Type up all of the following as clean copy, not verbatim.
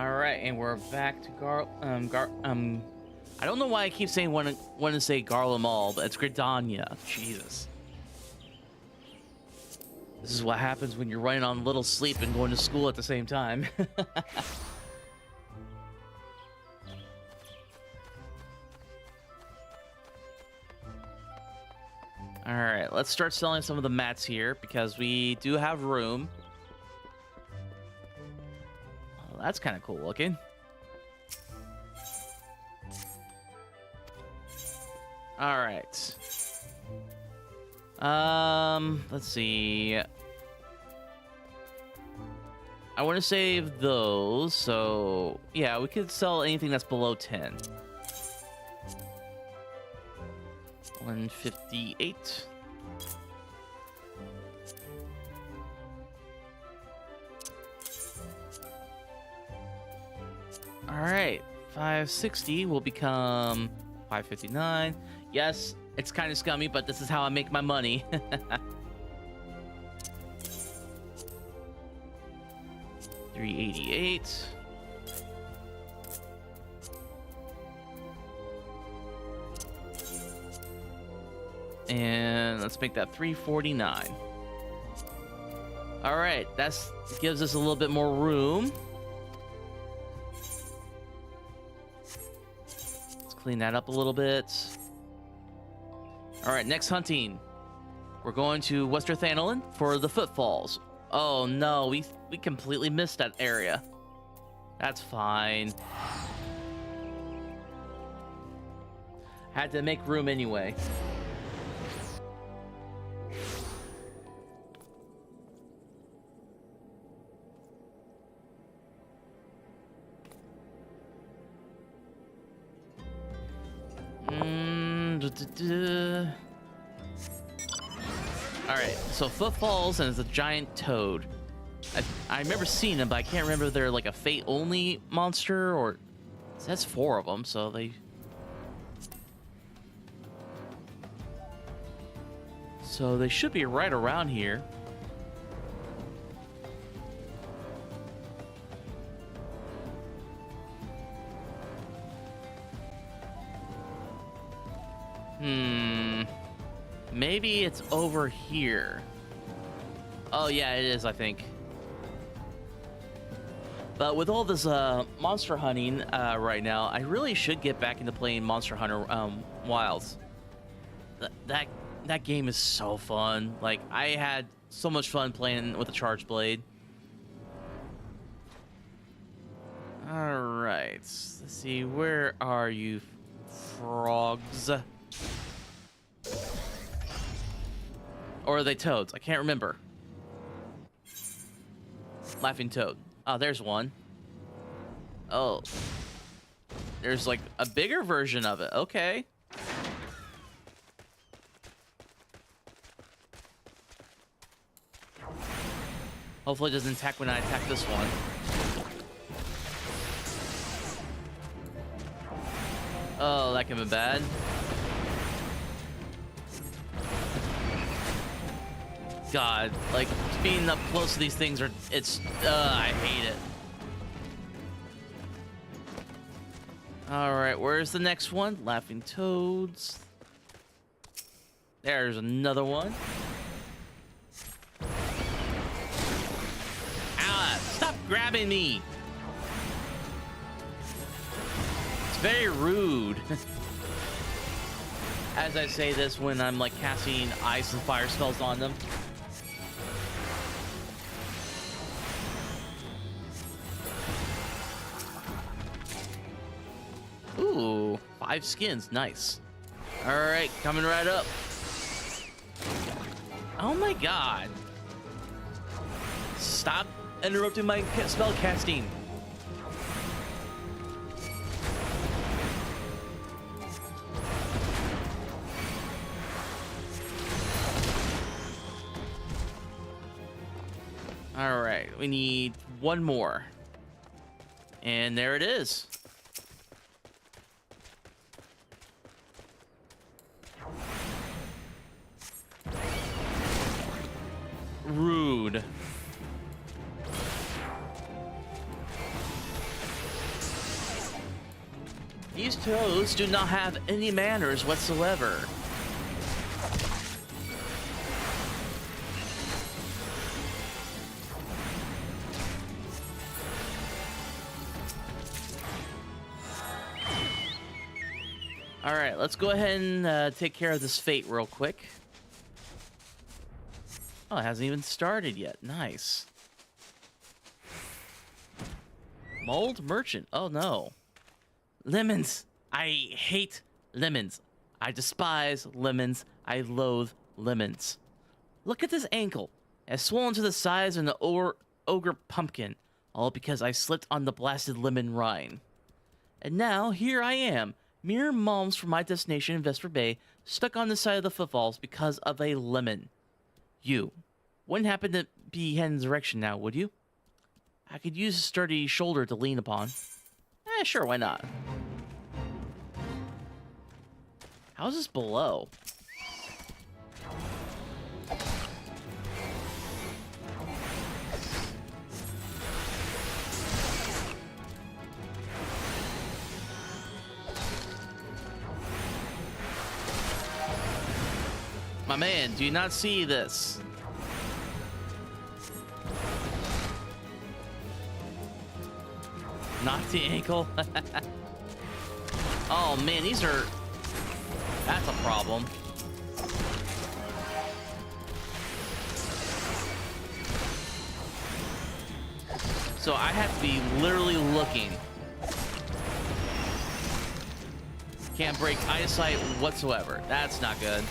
All right, and we're back to I don't know why I keep saying want to say Garlemald, but it's Gridania. Jesus. This is what happens when you're running on little sleep and going to school at the same time. All right, let's start selling some of the mats here because we do have room. Oh, that's kind of cool looking. All right. Let's see. I want to save those, so yeah, we could sell anything that's below 10. 158. All right, 560 will become 559. Yes, it's kind of scummy, but this is how I make my money. 388. And let's make that 349. All right, that's gives us a little bit more room. Let's clean that up a little bit. All right, next hunting. We're going to Westerthanolin for the Footfalls. Oh no, we completely missed that area. That's fine. Had to make room anyway. All right, so Footfalls and it's a giant toad. I remember seeing them, but I can't remember if they're like a fate only monster or that's 4 of them. So they should be right around here. Maybe it's over here. Oh yeah, it is, I think. But with all this monster hunting right now, I really should get back into playing Monster Hunter Wilds. That game is so fun. Like, I had so much fun playing with the Charge Blade. All right, let's see. Where are you, frogs? Or are they toads? I can't remember. Laughing Toad. Oh, there's one. Oh. There's like a bigger version of it. Okay. Hopefully it doesn't attack when I attack this one. Oh, that could be bad. God, like being up close to these things I hate it. All right, where's the next one? Laughing Toads. There's another one. Ah, stop grabbing me. It's very rude. As I say this when I'm like casting ice and fire spells on them. Ooh, 5 skins, nice. All right, coming right up. Oh my god. Stop interrupting my spell casting. All right, we need one more. And there it is. Rude. These toads do not have any manners whatsoever. All right, let's go ahead and take care of this fate real quick. Oh, it hasn't even started yet. Nice. Mold merchant. Oh, no. Lemons. I hate lemons. I despise lemons. I loathe lemons. Look at this ankle. It's swollen to the size of an ogre pumpkin. All because I slipped on the blasted lemon rind. And now, here I am. Mere moments from my destination in Vesper Bay, stuck on the side of the footfalls because of a lemon. You wouldn't happen to be heading the direction now, would you? I could use a sturdy shoulder to lean upon. Sure, why not? How's this below? My man, do you not see this? Knock the ankle? Oh man, these are... That's a problem. So I have to be literally looking. Can't break eyesight whatsoever. That's not good.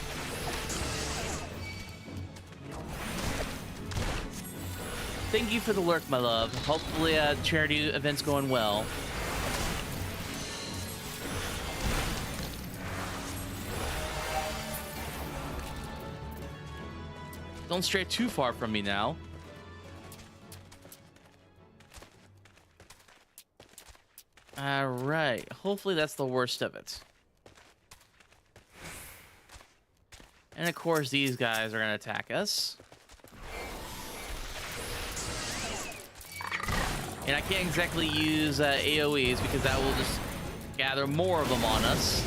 Thank you for the lurk, my love. Hopefully, charity event's going well. Don't stray too far from me now. Alright, hopefully that's the worst of it. And of course, these guys are going to attack us. And I can't exactly use AoEs because that will just gather more of them on us.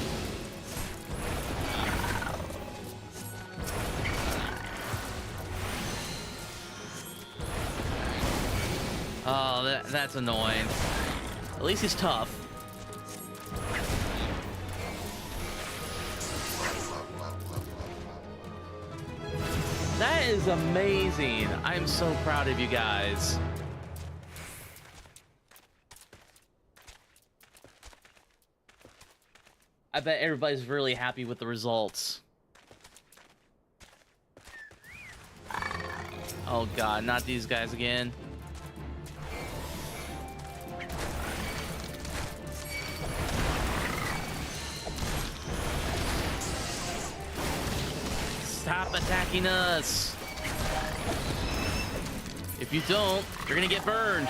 Oh, that's annoying. At least he's tough. That is amazing. I'm so proud of you guys. I bet everybody's really happy with the results. Oh god, not these guys again. Stop attacking us. If you don't, you're gonna get burned.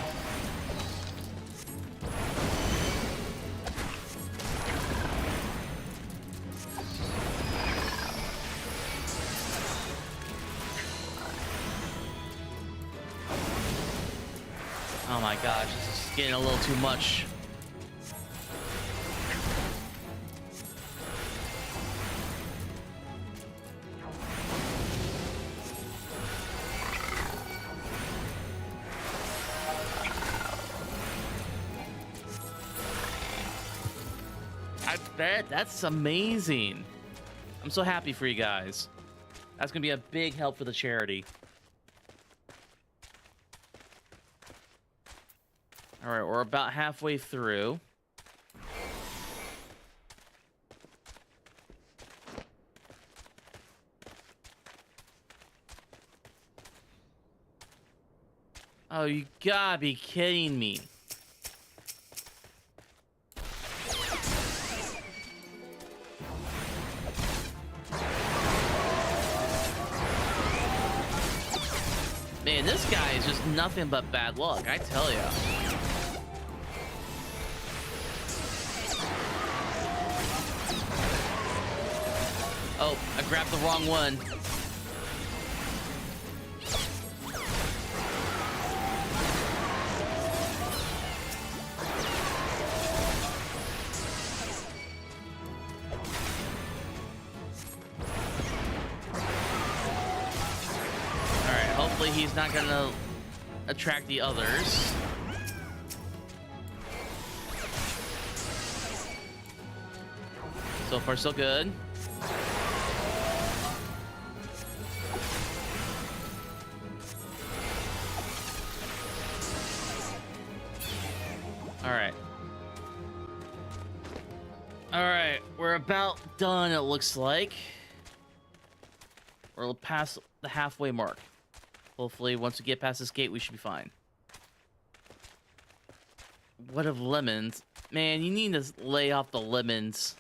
Oh my gosh, this is getting a little too much. I bet that's amazing. I'm so happy for you guys. That's gonna be a big help for the charity. All right, we're about halfway through. Oh, you gotta be kidding me. Man, this guy is just nothing but bad luck, I tell ya. Oh, I grabbed the wrong one. hopefully he's not gonna attract the others. So far, so good. All right. All right, we're about done, it looks like. We're past the halfway mark. Hopefully, once we get past this gate, we should be fine. What of lemons? Man, you need to lay off the lemons.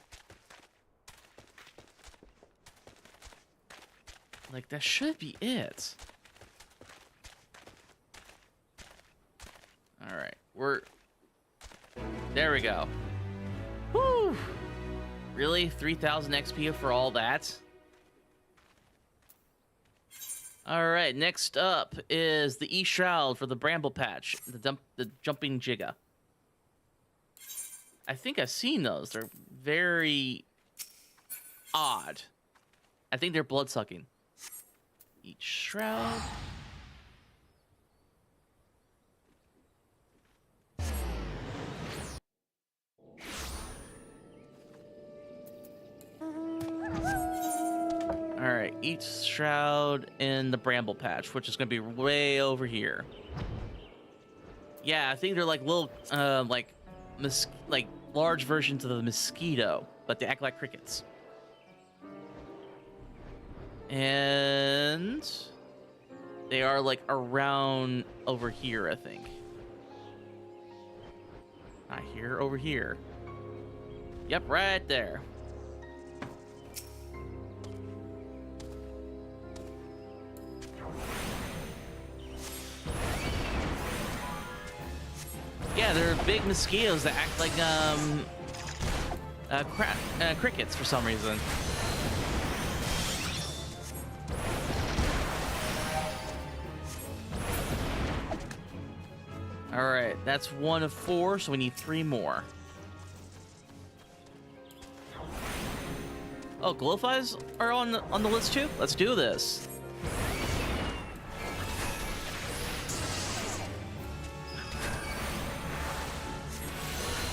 Like, that should be it. All right, there we go. Whew. Really? 3,000 XP for all that? All right, next up is the E-Shroud for the Bramble Patch, the Jumping Jigga. I think I've seen those. They're very odd. I think they're blood-sucking. E-Shroud. Alright, each shroud in the Bramble Patch, which is going to be way over here. Yeah, I think they're like little, like large versions of the mosquito, but they act like crickets. And they are like around over here, I think. Not here, over here. Yep, right there. Yeah, they're big mosquitoes that act like crickets for some reason. All right, that's 1 of 4, so we need 3 more. Oh, glowflies are on the list too? Let's do this.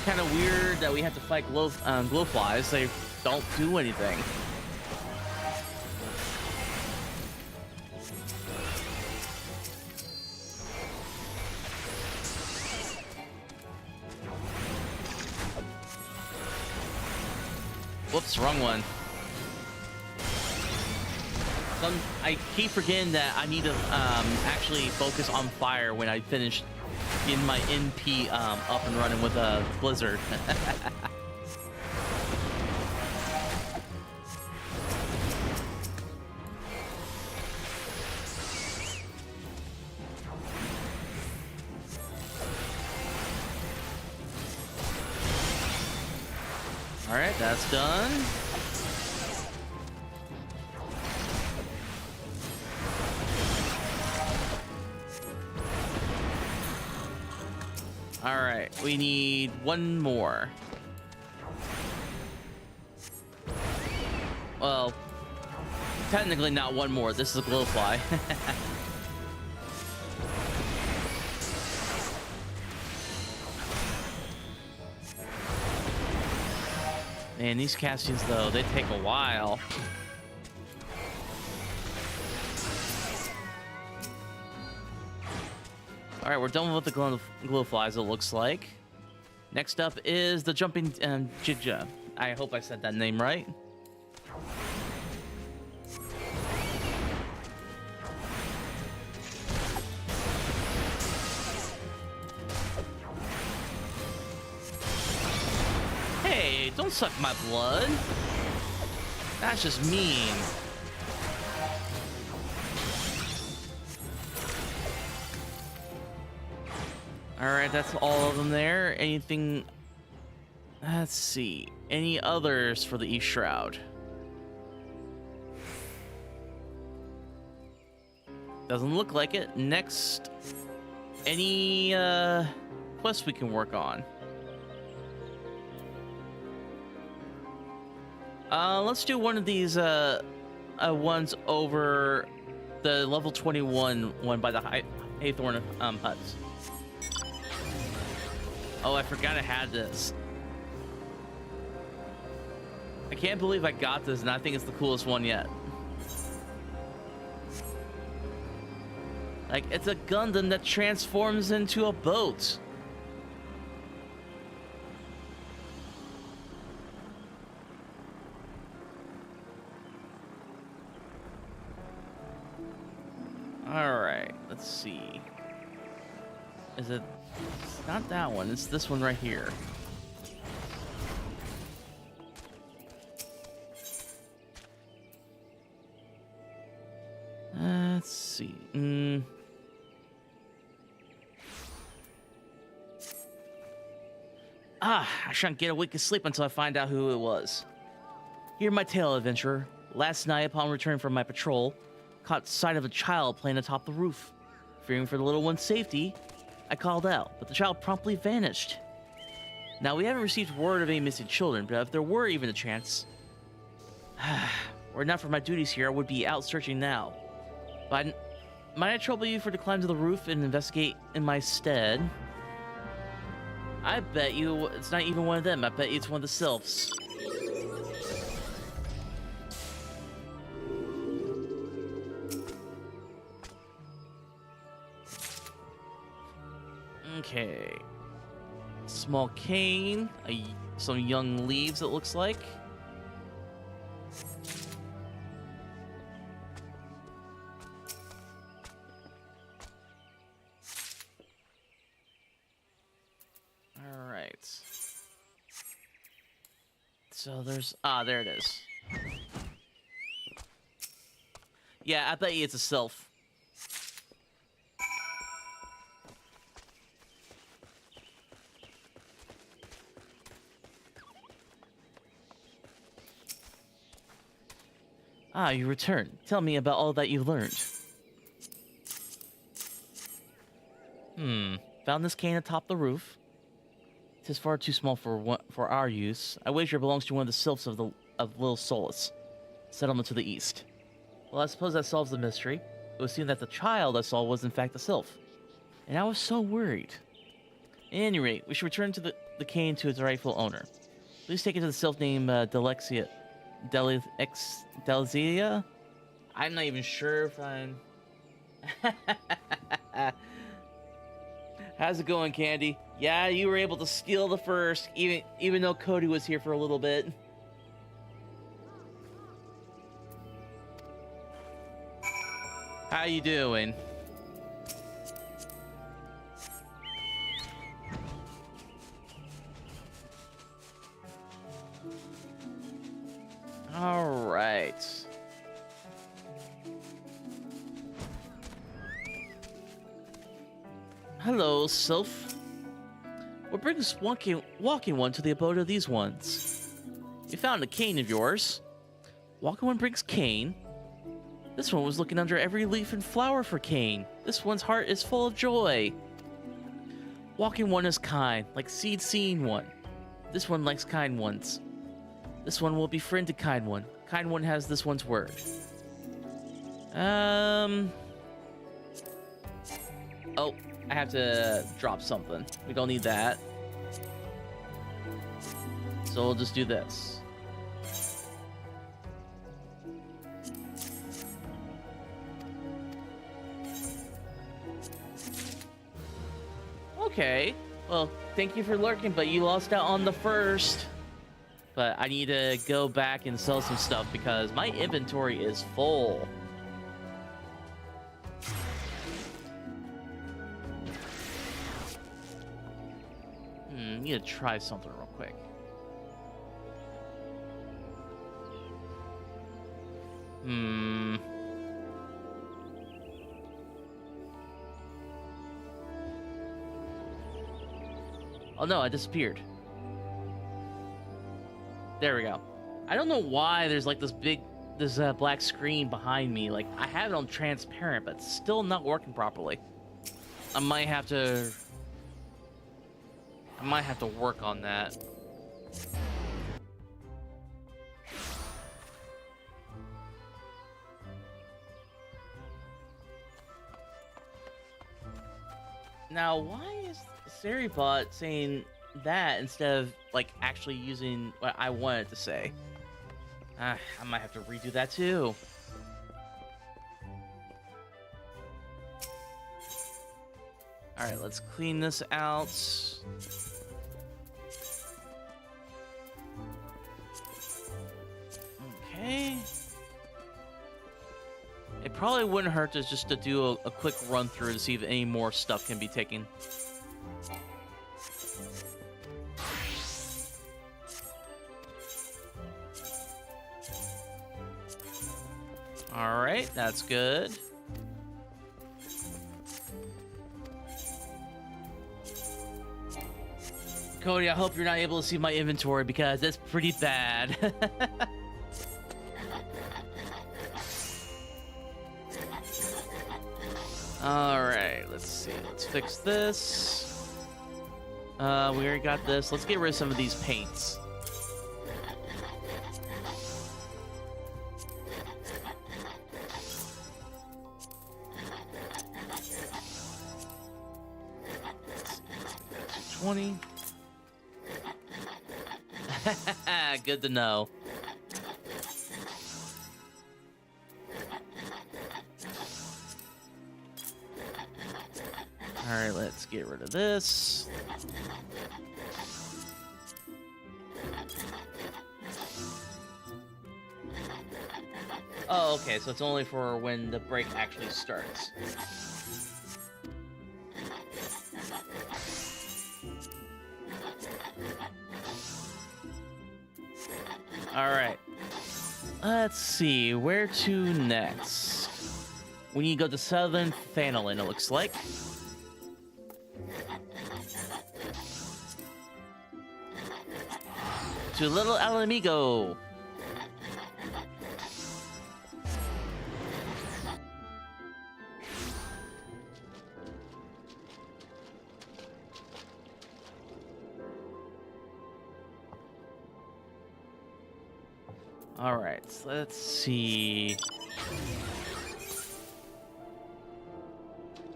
Kind of weird that we have to fight glowflies. They don't do anything. Whoops, wrong one. I keep forgetting that I need to actually focus on fire when I finish getting my NP up and running with a blizzard. All right, that's done. All right, we need 1 more. Well, technically not 1 more. This is a glowfly. Man, these castings, though, they take a while. All right, we're done with the glowflies, it looks like. Next up is the Jumping Jigga. I hope I said that name right. Hey, don't suck my blood. That's just mean. All right, that's all of them there. Anything? Let's see. Any others for the E-Shroud? Doesn't look like it. Next, any quests we can work on? Let's do one of these ones over the level 21 one by the Haythorn huts. Oh, I forgot I had this. I can't believe I got this, and I think it's the coolest one yet. Like, it's a Gundam that transforms into a boat. Alright, let's see. Is it... It's not that one, it's this one right here. Let's see. I shan't get a wink of sleep until I find out who it was. Hear my tale, adventurer. Last night, upon returning from my patrol, caught sight of a child playing atop the roof. Fearing for the little one's safety, I called out, but the child promptly vanished. Now, we haven't received word of any missing children, but if there were even a chance, were it not for my duties here, I would be out searching now. But might I trouble you for to climb to the roof and investigate in my stead? I bet you it's not even one of them. I bet you it's one of the sylphs. Okay. Small cane, some young leaves, it looks like. So there's... there it is. Yeah, I bet you it's a sylph. You returned. Tell me about all that you've learned. Found this cane atop the roof. It is far too small for our use. I wager it belongs to one of the sylphs of Little Solace, settlement to the east. Well, I suppose that solves the mystery. It would seem that the child I saw was in fact a sylph, and I was so worried. At any rate, we should return to the cane to its rightful owner. Please take it to the sylph named Delexia. Delizia? I'm not even sure if I'm... How's it going, Candy? Yeah, you were able to steal the first, even though Cody was here for a little bit. How you doing? All right. Hello, Sylph. What brings walking one to the abode of these ones? You found a cane of yours. Walking one brings cane. This one was looking under every leaf and flower for cane. This one's heart is full of joy. Walking one is kind, like seed seeing one. This one likes kind ones. This one will befriend a kind one. Kind one has this one's word. Oh, I have to drop something. We don't need that. So we'll just do this. Okay. Well, thank you for lurking, but you lost out on the first. But I need to go back and sell some stuff because my inventory is full. I need to try something real quick. Oh no, I disappeared. There we go. I don't know why there's like this black screen behind me. Like, I have it on transparent, but it's still not working properly. I might have to work on that. Now, why is Seribot saying that instead of like actually using what I wanted to say? I might have to redo that too. All right, let's clean this out. Okay. It probably wouldn't hurt to just to do a quick run through to see if any more stuff can be taken. All right, that's good. Cody, I hope you're not able to see my inventory because it's pretty bad. All right, let's see. Let's fix this. We already got this. Let's get rid of some of these paints. $20. Good to know. All right, let's get rid of this. Oh, okay, so it's only for when the break actually starts. All right. Let's see, where to next? We need to go to Southern Phanolin, it looks like. To Little Alamigo. All right, so let's see.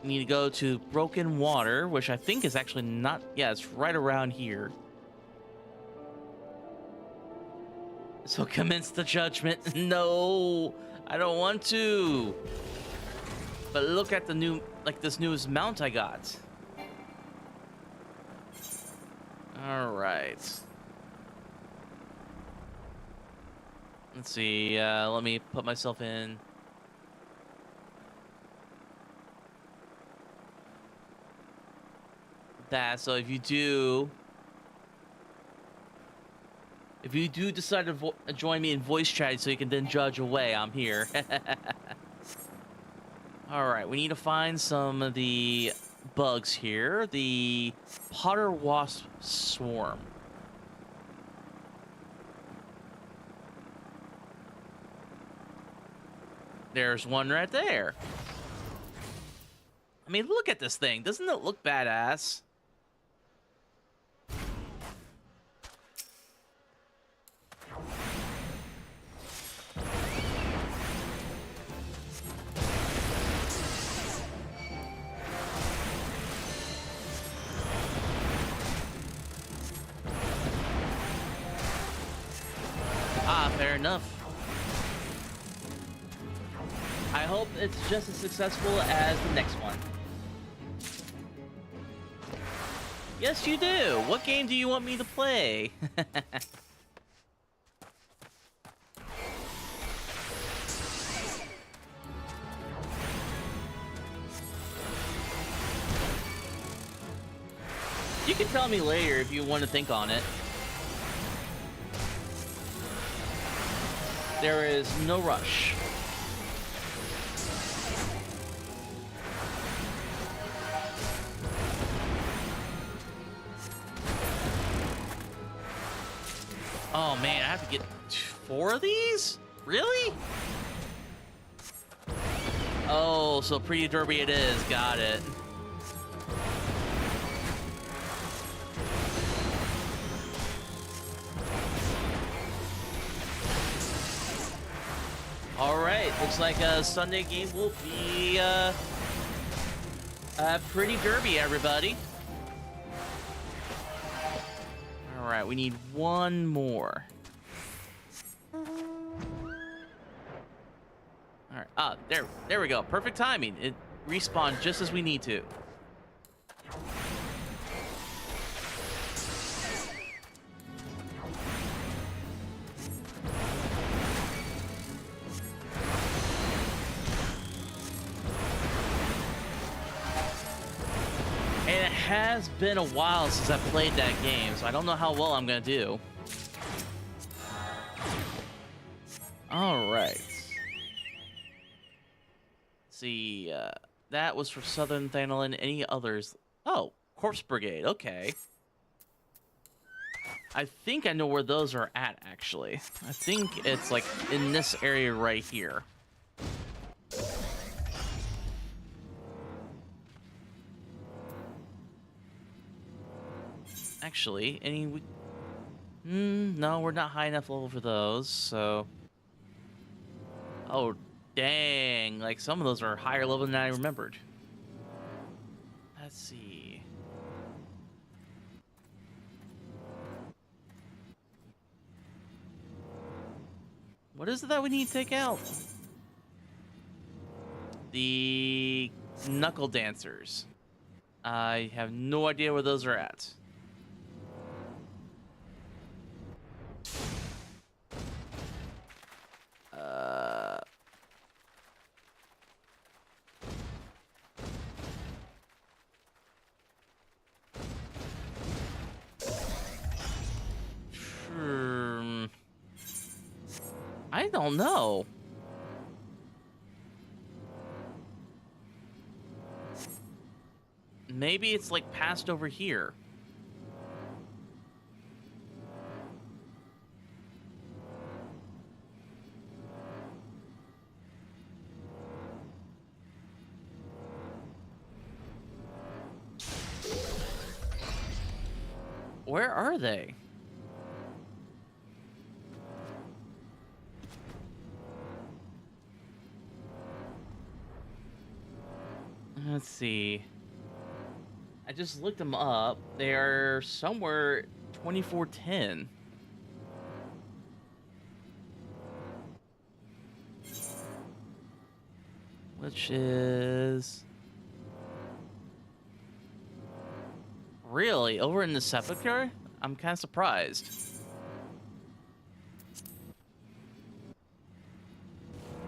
We need to go to Broken Water, which I think is actually not... Yeah, it's right around here. So commence the judgment. No, I don't want to. But look at the new... Like, this newest mount I got. All right. Let's see, let me put myself in. That, so if you do decide to join me in voice chat so you can then judge away, I'm here. All right, we need to find some of the bugs here. The Potter Wasp Swarm. There's one right there. I mean, look at this thing. Doesn't it look badass? Ah, fair enough. I hope it's just as successful as the next one. Yes, you do. What game do you want me to play? You can tell me later if you want to think on it. There is no rush. Oh man, I have to get 4 of these? Really? Oh, so pretty derby it is. Got it. All right, looks like a Sunday game will be Pretty derby, everybody. All right, we need one more. All right. Ah, there we go. Perfect timing. It respawned just as we need to. And it has been a while since I played that game, so I don't know how well I'm gonna do. All right. See, that was for Southern Thanalan. Any others? Oh, Corpse Brigade. Okay. I think I know where those are at, actually. I think it's, like, in this area right here. Actually, any... no, we're not high enough level for those, so... Oh, dang. Like, some of those are higher level than I remembered. Let's see. What is it that we need to take out? The Knuckle Dancers. I have no idea where those are at. I don't know. Maybe it's like past over here. Where are they? Let's see. I just looked them up. They are somewhere 2410. Which is... Really? Over in the Sepulchre? I'm kind of surprised.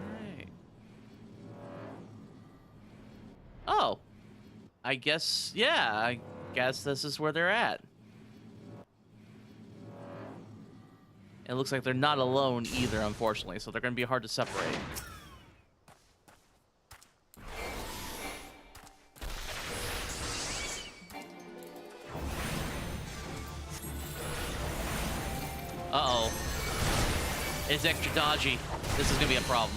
Alright. Oh. I guess, yeah, I guess this is where they're at. It looks like they're not alone either, unfortunately, so they're going to be hard to separate. Uh-oh. It's extra dodgy. This is going to be a problem.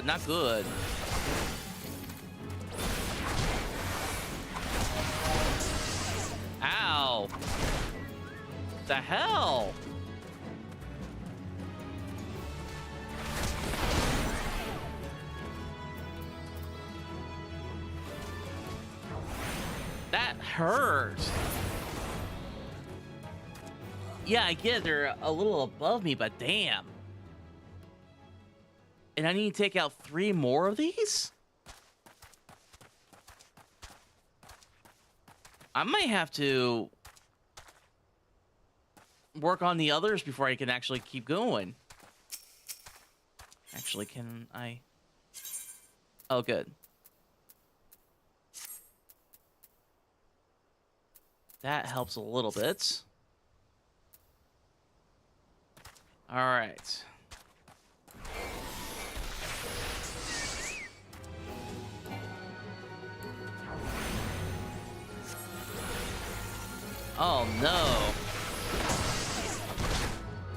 Not good. Ow. The hell? That hurt. Yeah, I get it. They're a little above me, but damn. And I need to take out 3 more of these? I might have to work on the others before I can actually keep going. Actually, can I? Oh, good. That helps a little bit. All right. Oh no.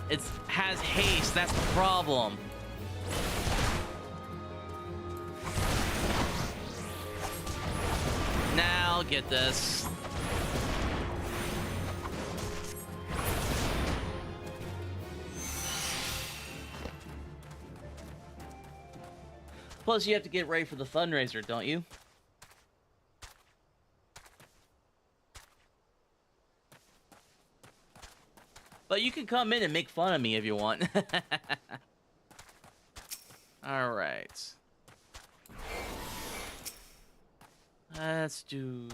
It has haste, that's the problem. Now I'll get this. Plus, you have to get ready for the fundraiser, don't you? But you can come in and make fun of me if you want. All right. Let's do...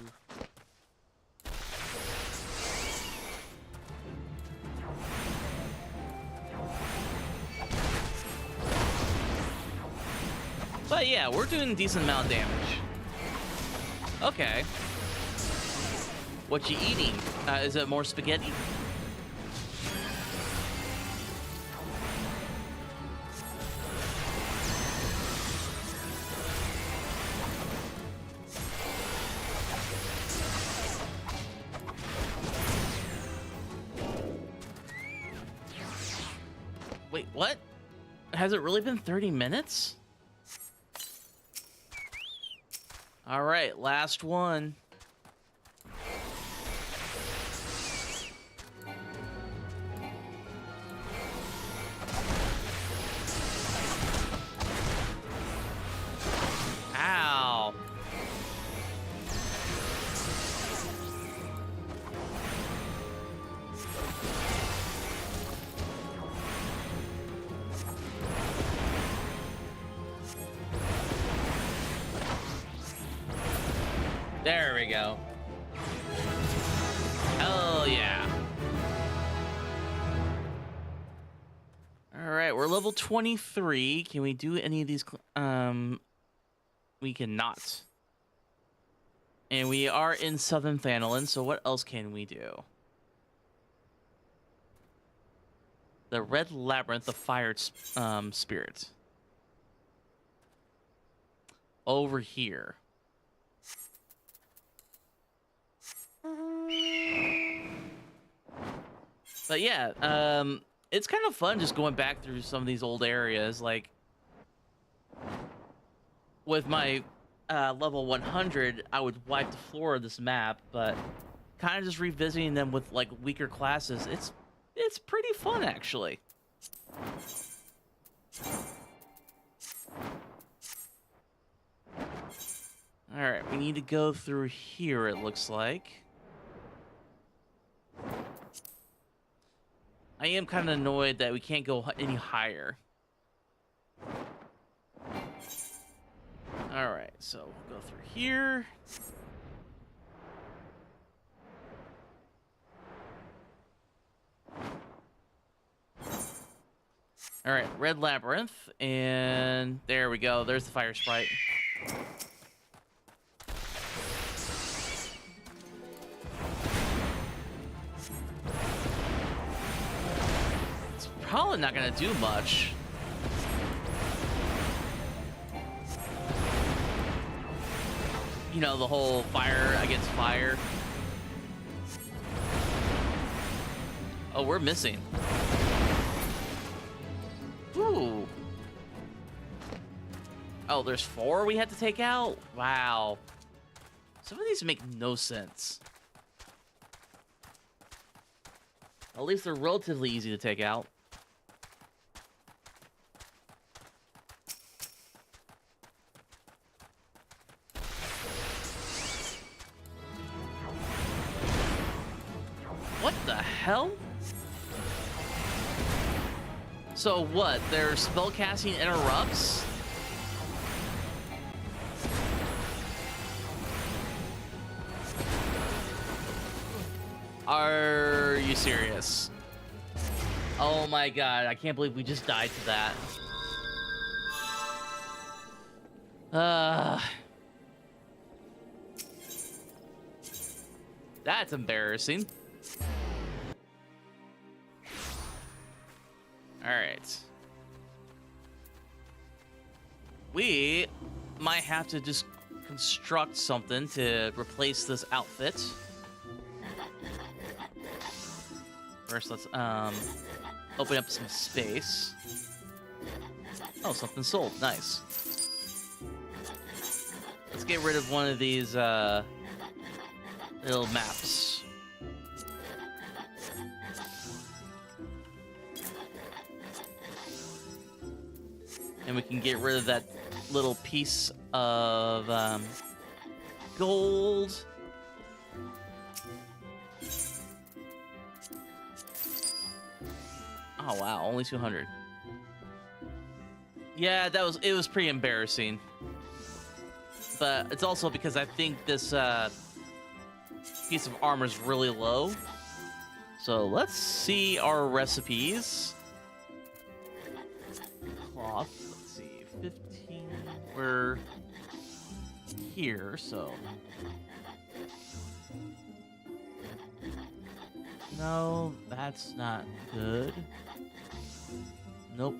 But yeah, we're doing a decent amount of damage. Okay. What you eating? Is it more spaghetti? Wait, what? Has it really been 30 minutes? All right, last one. Ow. There we go. Hell yeah. All right, we're level 23. Can we do any of these? We cannot. And we are in Southern Thanalan, so what else can we do? The Red Labyrinth, the Fire Spirit. Over here. But yeah, it's kind of fun just going back through some of these old areas. Like, with my level 100, I would wipe the floor of this map, but kind of just revisiting them with, like, weaker classes, it's pretty fun, actually. Alright, we need to go through here, it looks like. I am kind of annoyed that we can't go any higher. Alright, so we'll go through here. Alright, Red Labyrinth, and there we go. There's the fire sprite. It's probably not gonna do much. You know, the whole fire against fire. Oh, we're missing. Ooh. Oh, there's 4 we had to take out? Wow. Some of these make no sense. At least they're relatively easy to take out. What the hell? So what? Their spellcasting interrupts? Are you serious? Oh my god, I can't believe we just died to that. That's embarrassing. Alright. We might have to just construct something to replace this outfit. First, let's open up some space. Oh, something sold. Nice. Let's get rid of one of these little maps. And we can get rid of that little piece of gold. Oh wow, only 200. Yeah, it was pretty embarrassing. But it's also because I think this piece of armor is really low. So let's see our recipes. Cloth, let's see, 15. We're here, so. No, that's not good. Nope.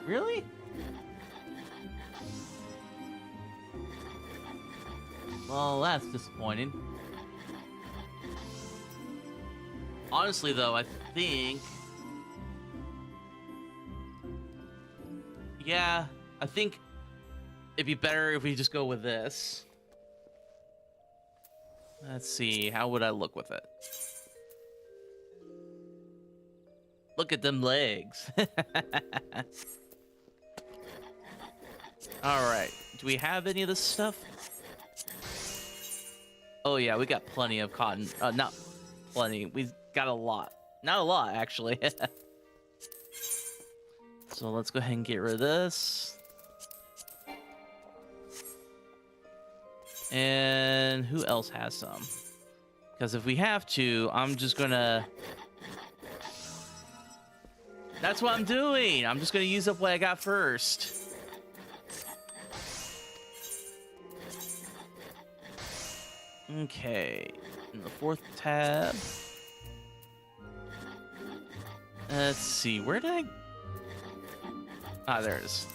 Really? Well, that's disappointing. Honestly, though, I think... Yeah, I think it'd be better if we just go with this. Let's see, how would I look with it? Look at them legs. Alright, do we have any of this stuff? Oh yeah, we got plenty of cotton. Not plenty, we've got a lot. Not a lot, actually. So let's go ahead and get rid of this. And who else has some? Because if we have to, I'm just gonna... That's what I'm doing! I'm just gonna use up what I got first. Okay, in the 4th tab. Let's see, where did I... Ah, there it is.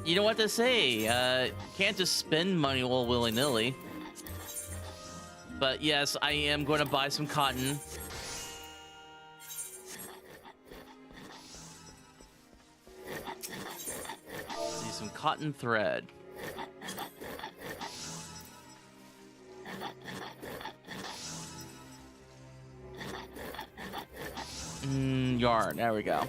You know what to say, can't just spend money all willy-nilly. But yes, I am going to buy some cotton. See, some cotton thread. Yarn, there we go.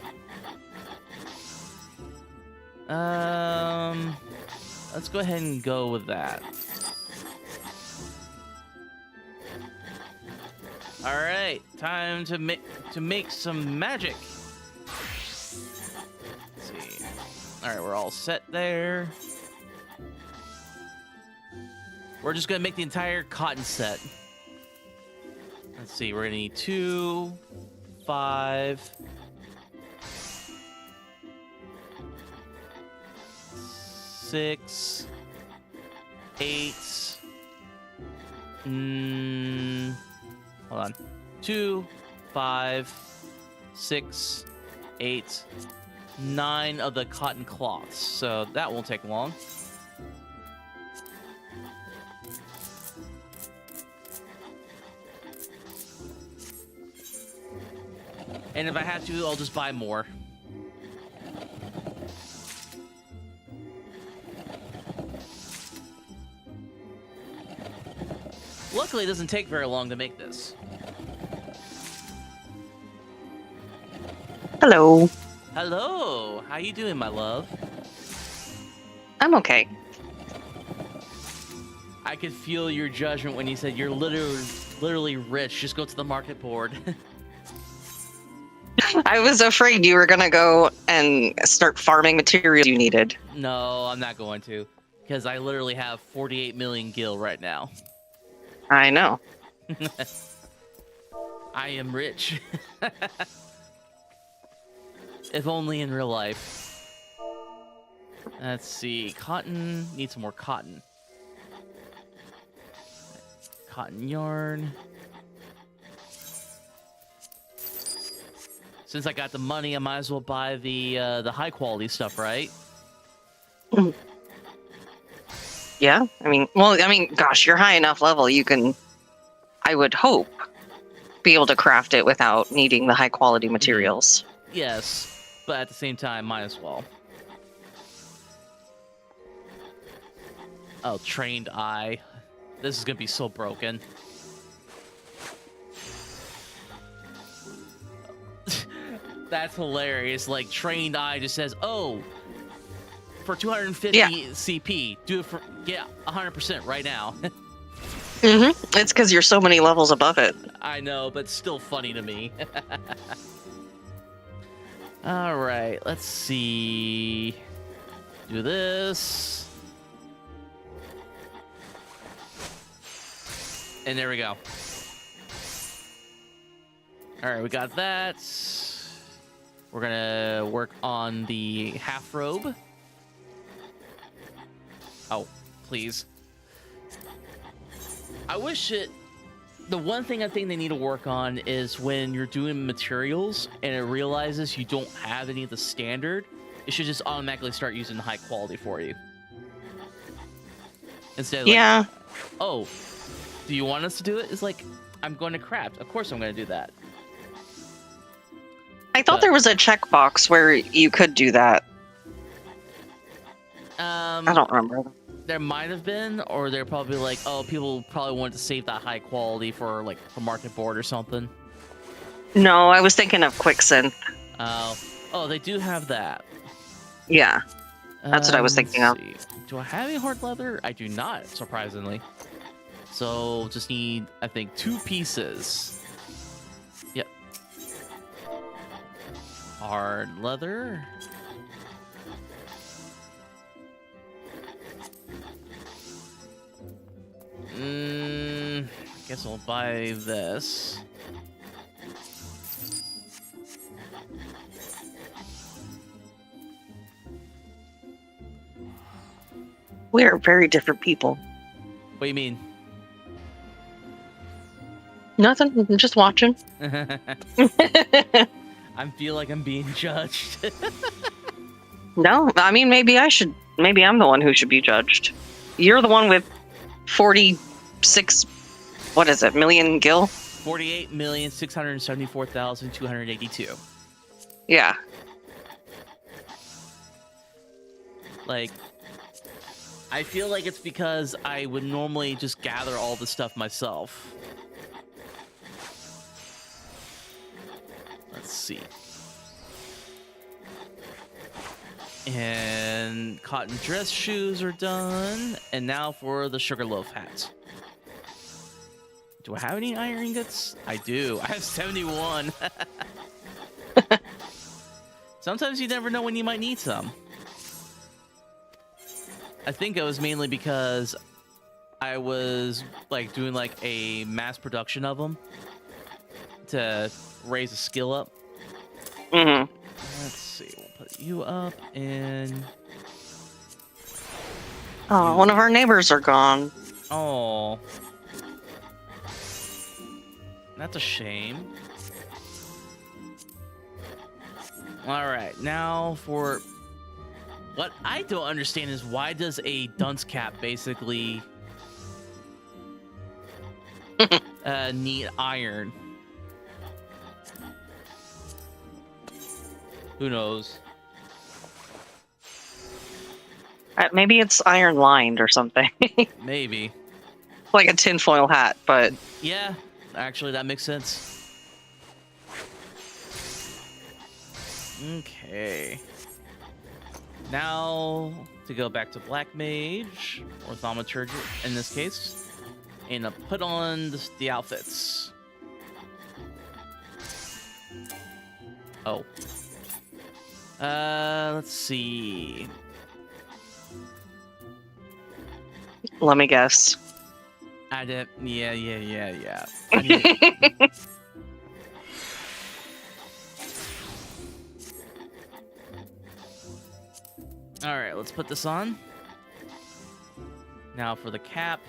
Let's go ahead and go with that. All right, time to make some magic. Let's see. All right, we're all set there. We're just gonna make the entire cotton set. Let's see, we're gonna need 2, 5, 6, 8. Hold on. 2, 5, 6, 8, 9 of the cotton cloths. So that won't take long. And if I have to, I'll just buy more. Luckily, it doesn't take very long to make this. Hello. Hello. How you doing, my love? I'm okay. I could feel your judgment when you said you're literally rich. Just go to the market board. I was afraid you were going to go and start farming materials you needed. No, I'm not going to. Because I literally have 48 million gil right now. I know. I am rich. If only in real life. Let's see. Cotton. Need some more cotton. Cotton yarn. Since I got the money, I might as well buy the high quality stuff, right? Yeah, gosh, you're high enough level, you can, I would hope, be able to craft it without needing the high quality materials. Yes, but at the same time, might as well. Oh, trained eye. This is gonna be so broken. That's hilarious. Like, trained eye just says, "Oh, for 250 Yeah. CP, do it for get 100% right now." It's because you're so many levels above it. I know, but still funny to me. All right, let's see. Do this. And there we go. All right, we got that. We're gonna work on the half robe. Oh, please. I wish it. The one thing I think they need to work on is when you're doing materials and it realizes you don't have any of the standard, it should just automatically start using the high quality for you. Instead of like, Yeah. oh, do you want us to do it? It's like, I'm going to craft. Of course I'm going to do that. I thought But- there was a checkbox where you could do that. I don't remember. There might have been, or they're probably like, oh, people probably wanted to save that high quality for like for market board or something. No, I was thinking of Quicksynth. Oh, they do have that. Yeah. That's what I was thinking let's of. see. Do I have any hard leather? I do not, surprisingly. So just need, I think, 2 pieces. Yep. Hard leather. Guess I'll buy this. We are very different people. What do you mean? Nothing. I'm just watching. I feel like I'm being judged. No, I mean, maybe I should. Maybe I'm the one who should be judged. You're the one with 46. What is it? Million gil? 48,674,282. Yeah. Like, I feel like it's because I would normally just gather all the stuff myself. Let's see. And cotton dress shoes are done. And now for the sugarloaf hat. Do I have any iron ingots? I do. I have 71. Sometimes you never know when you might need some. I think it was mainly because I was like doing like a mass production of them to raise the skill up. Mm-hmm. Let's see, we'll put you up and Oh, one of our neighbors are gone. oh, that's a shame. All right, now for what I don't understand is why does a dunce cap basically need iron? Who knows? Maybe it's iron lined or something. Maybe. Like a tinfoil hat, but Yeah, actually, that makes sense. Okay. Now, to go back to Black Mage, or Thaumaturgy in this case, and put on the outfits. Oh. Let's see. let me guess. I did. Yeah. I mean, all right, let's put this on. Now for the cap.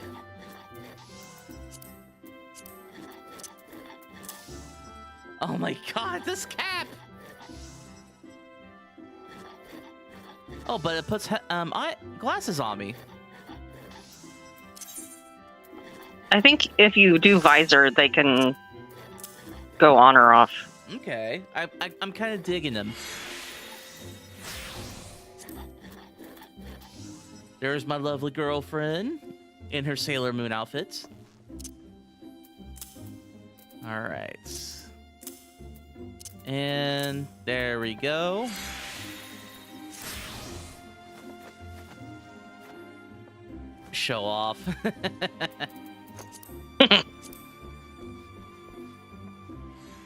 Oh my god, this cap! Oh, but it puts glasses on me. I think if you do visor, they can go on or off. Okay, I'm kind of digging them. There's my lovely girlfriend in her Sailor Moon outfit. All right. And there we go. Show off.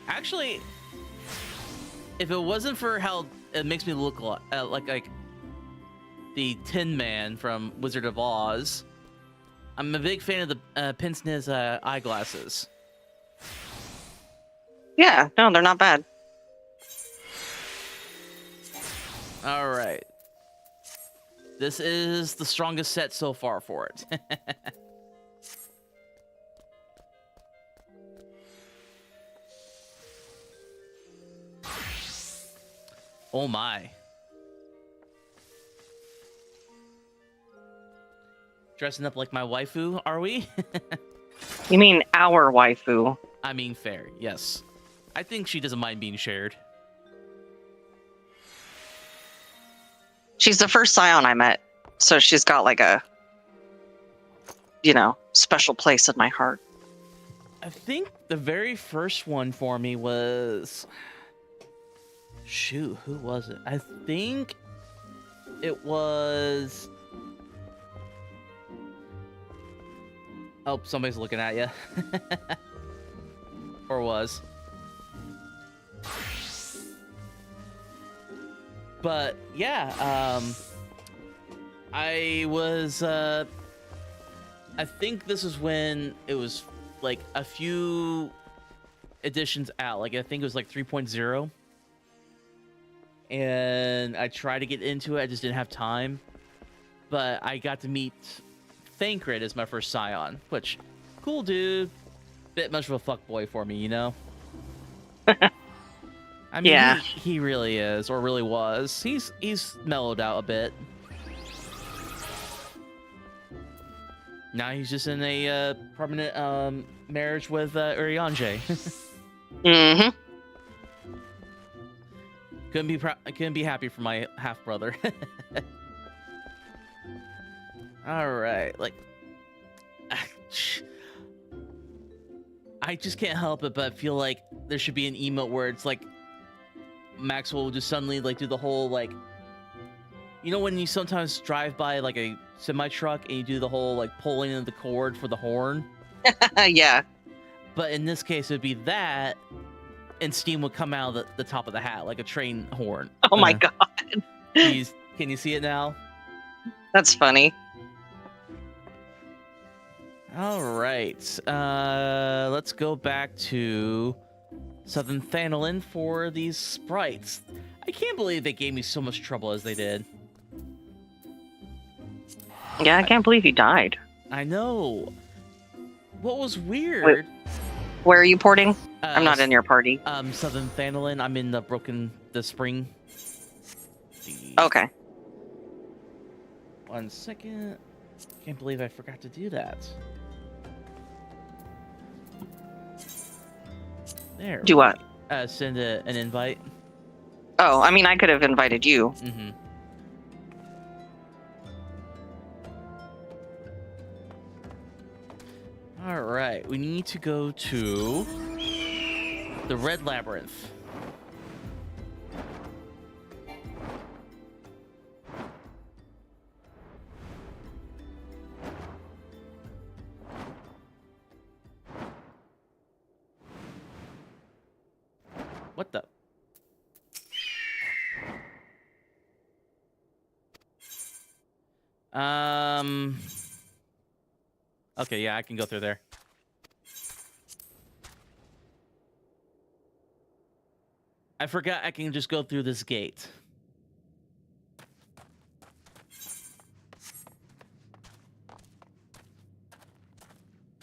Actually, if it wasn't for how it makes me look like the Tin Man from Wizard of Oz, I'm a big fan of the pince-nez eyeglasses. Yeah, no, they're not bad. All right. This is the strongest set so far for it. Oh my. Dressing up like my waifu, are we? You mean our waifu? I mean, fair, yes. I think she doesn't mind being shared. She's the first Scion I met, so she's got like a, special place in my heart. I think the very first one for me was... Shoot, who was it? I think it was... Oh, somebody's looking at you. Or was. But yeah, I was I think this is when it was like a few editions out. Like I think it was like 3.0. And I tried to get into it, I just didn't have time. But I got to meet Thancred as my first Scion, which cool dude. Bit much of a fuckboy for me, you know? I mean, yeah. he really is, or really was. He's mellowed out a bit. Now he's just in a permanent marriage with Urianger. Mm-hmm. Couldn't be happy for my half brother. All right, like I just can't help it, but feel like there should be an emote where it's like Maxwell will just suddenly like do the whole like, you know, when you sometimes drive by like a semi truck and you do the whole like pulling of the cord for the horn. Yeah. But in this case, it would be that, and steam would come out of the top of the hat like a train horn. Oh my god. Can you see it now? That's funny. All right. Let's go back to Southern Thanalan for these sprites. I can't believe they gave me so much trouble as they did. Yeah, I can't believe he died. I know. What was weird... Where are you porting? I'm not in your party. Southern Thanalan. I'm in the spring. Okay. 1 second. Can't believe I forgot to do that. There. Do what? Send an invite. Oh, I mean, I could have invited you. Mm-hmm. All right, we need to go to the Red Labyrinth. What the? Okay, yeah, I can go through there. I forgot I can just go through this gate.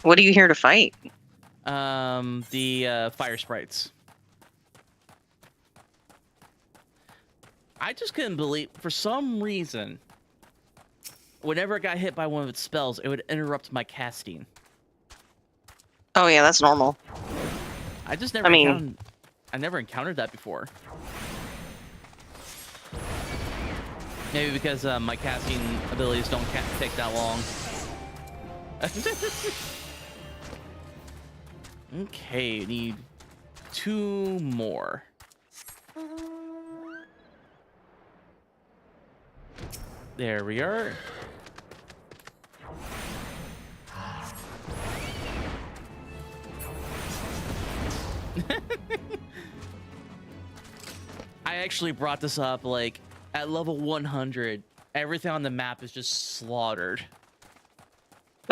What are you here to fight? The fire sprites. I just couldn't believe, for some reason, whenever I got hit by one of its spells, it would interrupt my casting. Oh yeah, that's normal. I just never I never encountered that before. Maybe because my casting abilities don't take that long. Okay, need 2 more. There we are. I actually brought this up like at level 100. Everything on the map is just slaughtered.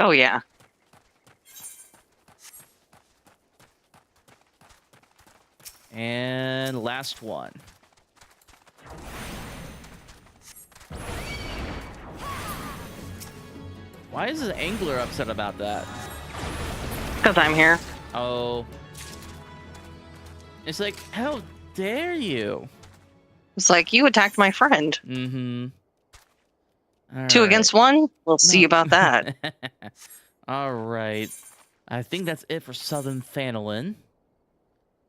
Oh yeah. And last one. Why is the angler upset about that? Because I'm here. Oh. It's like, how dare you? It's like, you attacked my friend. Mm-hmm. 2 against 1? We'll see about that. All right. I think that's it for Southern Thanolin.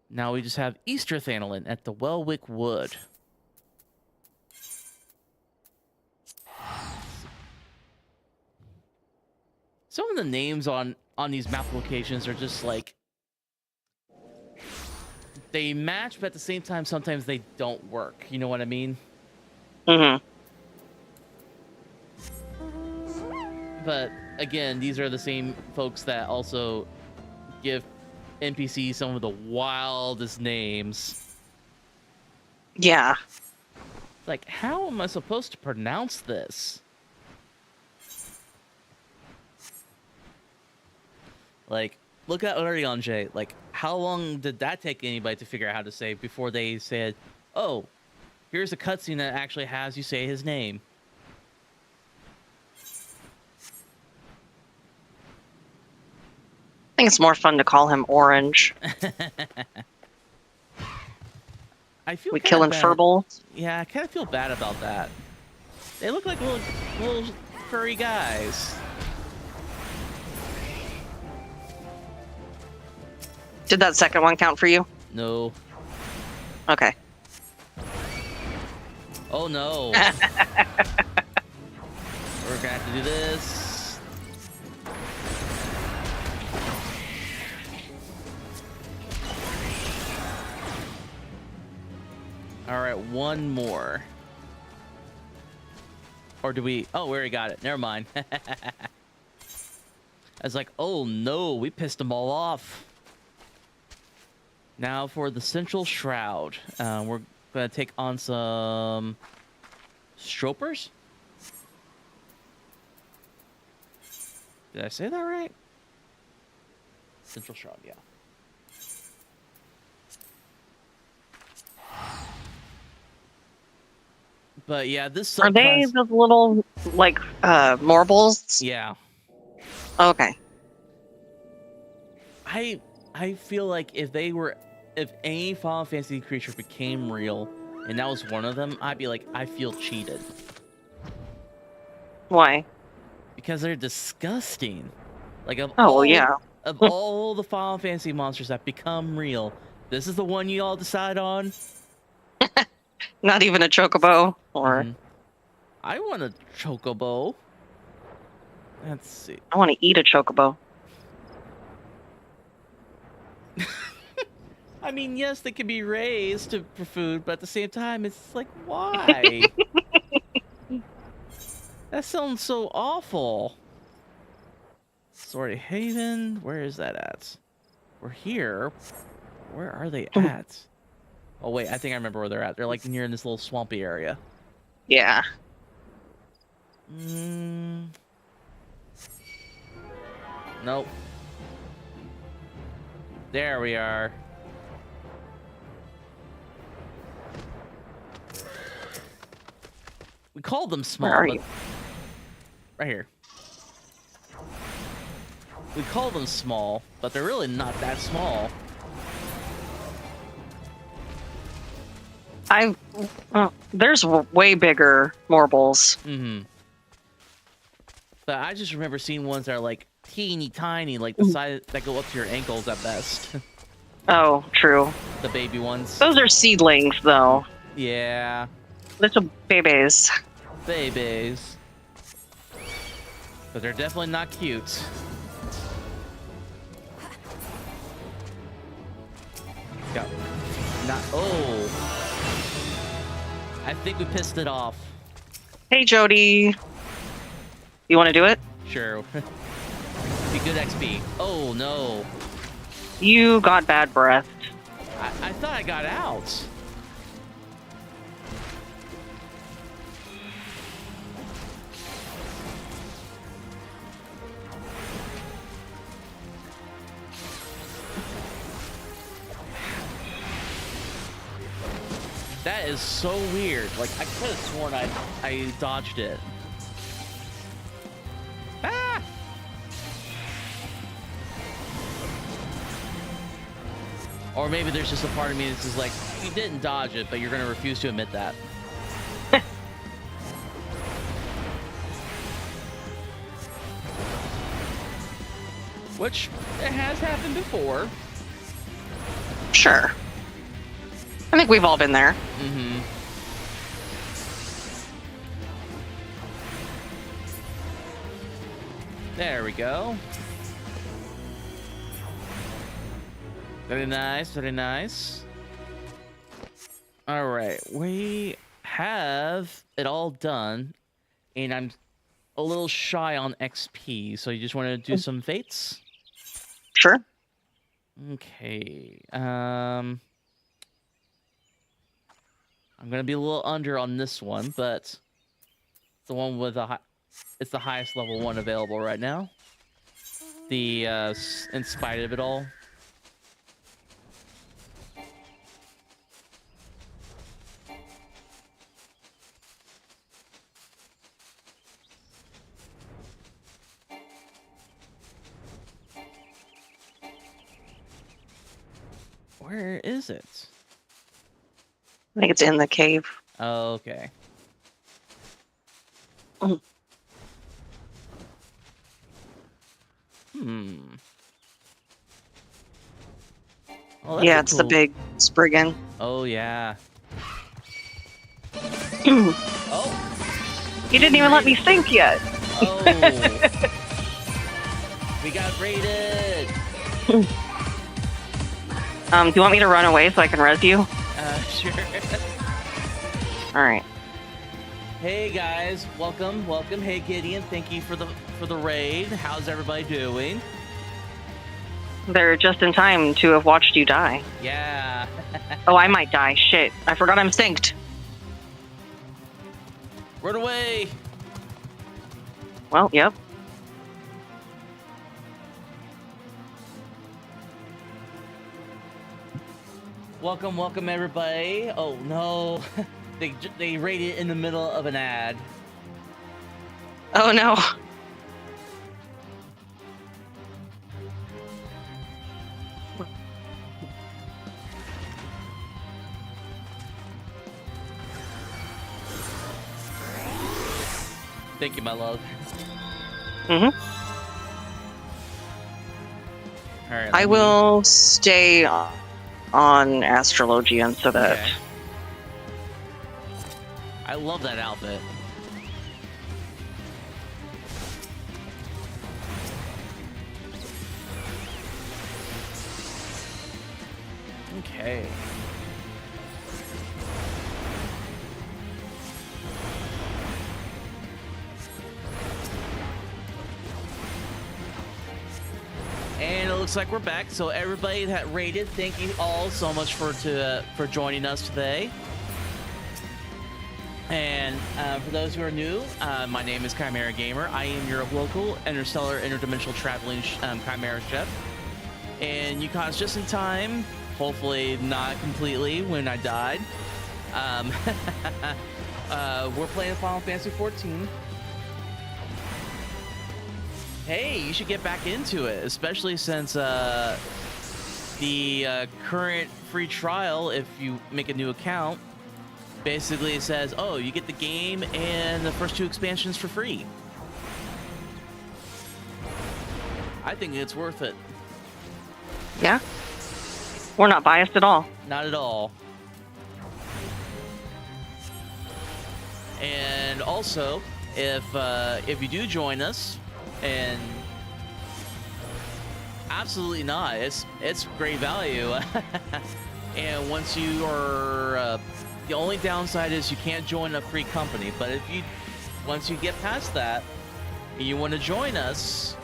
Now we just have Easter Thanolin at the Welwick Wood. Some of the names on these map locations are just like, they match, but at the same time, sometimes they don't work. You know what I mean? Mm-hmm. But again, these are the same folks that also give NPCs some of the wildest names. Yeah. Like, how am I supposed to pronounce this? Like, look at Urianger. Like, how long did that take anybody to figure out how to say before they said, oh, here's a cutscene that actually has you say his name? I think it's more fun to call him Orange. I feel We kinda killing bad. Furble. Yeah, I kind of feel bad about that. They look like little furry guys. Did that second one count for you? No. Okay. Oh no. We're gonna have to do this. All right, one more. Or do we? Oh, we already got it. Never mind. I was like, oh no, we pissed them all off. Now for the Central Shroud. We're gonna take on some Stropers. Did I say that right? Central Shroud, yeah. But yeah, this Are they subclass. the little, like, Morbles? Yeah, Okay. I feel like if any Final Fantasy creature became real, and that was one of them, I'd be like, I feel cheated Why? because they're disgusting. Like Oh, well, yeah. of all the Final Fantasy monsters that become real, this is the one you all decide on. Not even a chocobo? Or Mhm. I want a chocobo. Let's see. I want to eat a chocobo. I mean, yes, they can be raised for food, but at the same time, it's like, why? That sounds so awful. Sorry, Haven. Where is that at? We're here. Where are they at? Oh, wait, I think I remember where they're at. They're like near in this little swampy area. Yeah. Nope. There we are. We called them small. Where are but- you? Right here. We call them small, but they're really not that small. There's way bigger Morbles. Mm-hmm. But I just remember seeing ones that are like teeny tiny, like the size that go up to your ankles at best. Oh, true. The baby ones. Those are seedlings, though. Yeah. Little babies. babies. But they're definitely not cute. Go. Not. Oh. I think we pissed it off. Hey, Jody. You want to do it? Sure. Be good XP. Oh no. You got bad breath. I thought I got out. That is so weird. Like, I could have sworn I dodged it. Ah! Or maybe there's just a part of me that's just like, you didn't dodge it, but you're going to refuse to admit that. Which, it has happened before. Sure. I think we've all been there. Mm-hmm. There we go. Very nice, very nice. All right, we have it all done, and I'm a little shy on XP, so you just want to do some fates? Sure. Okay. I'm gonna be a little under on this one, but it's the one with it's the highest level one available right now. The in spite of it all. Where is it? I think it's in the cave. Oh, okay. Mhm. Hmm. Oh, that's Yeah, a it's the cool- big Spriggan. Oh yeah. You Oh. didn't even let me think yet. Oh. We got raided. Do you want me to run away so I can res you? Sure. All right. Hey guys, welcome. Hey Gideon, thank you for the raid. How's everybody doing? They're just in time to have watched you die. Yeah. Oh, I might die. Shit. I forgot I'm synced. Run away. Well, yep. Welcome everybody. Oh no. They raided in the middle of an ad. Oh, no. Thank you, my love. Mm-hmm. All right. I will stay on Astrologian so that... Okay. I love that outfit. Okay. And it looks like we're back. So everybody that raided, thank you all so much for joining us today. And for those who are new, my name is Chimera Gamer. I am your local interstellar interdimensional traveling Chimera chef. And you caught us just in time, hopefully not completely when I died. We're playing Final Fantasy XIV. Hey, you should get back into it, especially since the current free trial, if you make a new account, basically it says, oh, you get the game and the first 2 expansions for free. I think it's worth it. Yeah? We're not biased at all. Not at all. And And also, if you do join us, and absolutely not, it's great value. And once you are, the only downside is you can't join a free company. But once you get past that, and you want to join us,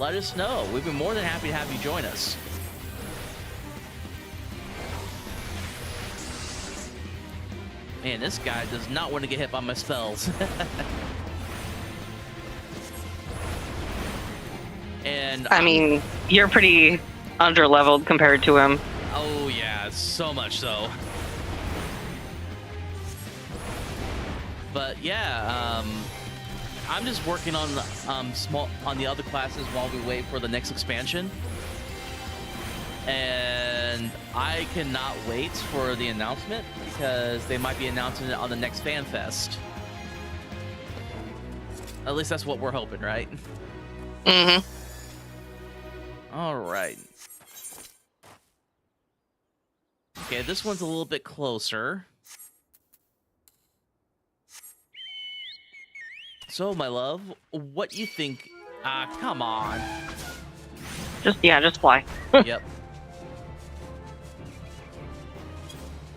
let us know. We'd be more than happy to have you join us. Man, this guy does not want to get hit by my spells. And I mean, you're pretty underleveled compared to him. oh yeah, so much so. But yeah, I'm just working on the on the other classes while we wait for the next expansion. And I cannot wait for the announcement because they might be announcing it on the next Fan Fest. At least that's what we're hoping, right? Mm-hmm. All right. Okay, this one's a little bit closer. So, my love, what you think? Come on. Just fly. Yep.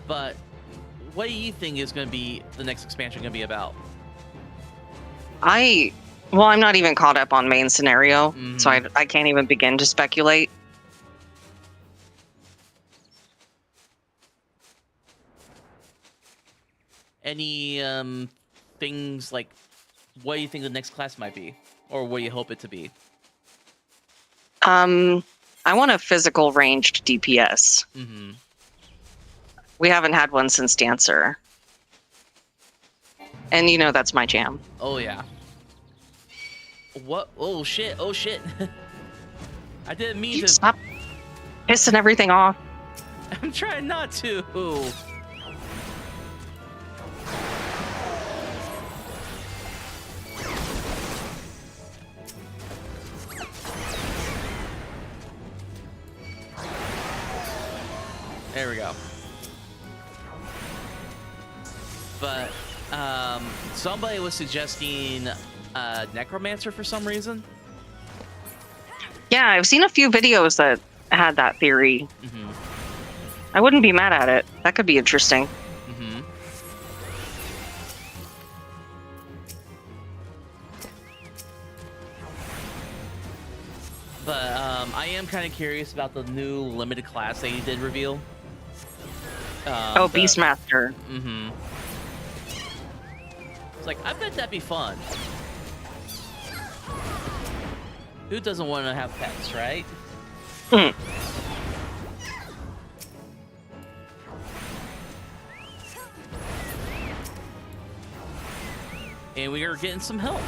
But what do you think is going to be the next expansion going to be about? I'm not even caught up on main scenario, so Mhm. I can't even begin to speculate. Any things like what do you think the next class might be, or what do you hope it to be? I want a physical ranged DPS. Mm-hmm. We haven't had one since Dancer. And you know that's my jam. Oh yeah. What? Oh shit! Oh shit! I didn't mean to. Stop pissing everything off. I'm trying not to. There we go. But somebody was suggesting Necromancer for some reason. Yeah, I've seen a few videos that had that theory. Mm-hmm. I wouldn't be mad at it. That could be interesting. Mm-hmm. But I am kind of curious about the new limited class that he did reveal. Beastmaster. Mm-hmm. It's like, I bet that'd be fun. Who doesn't want to have pets, right? Hmm. And we are getting some help.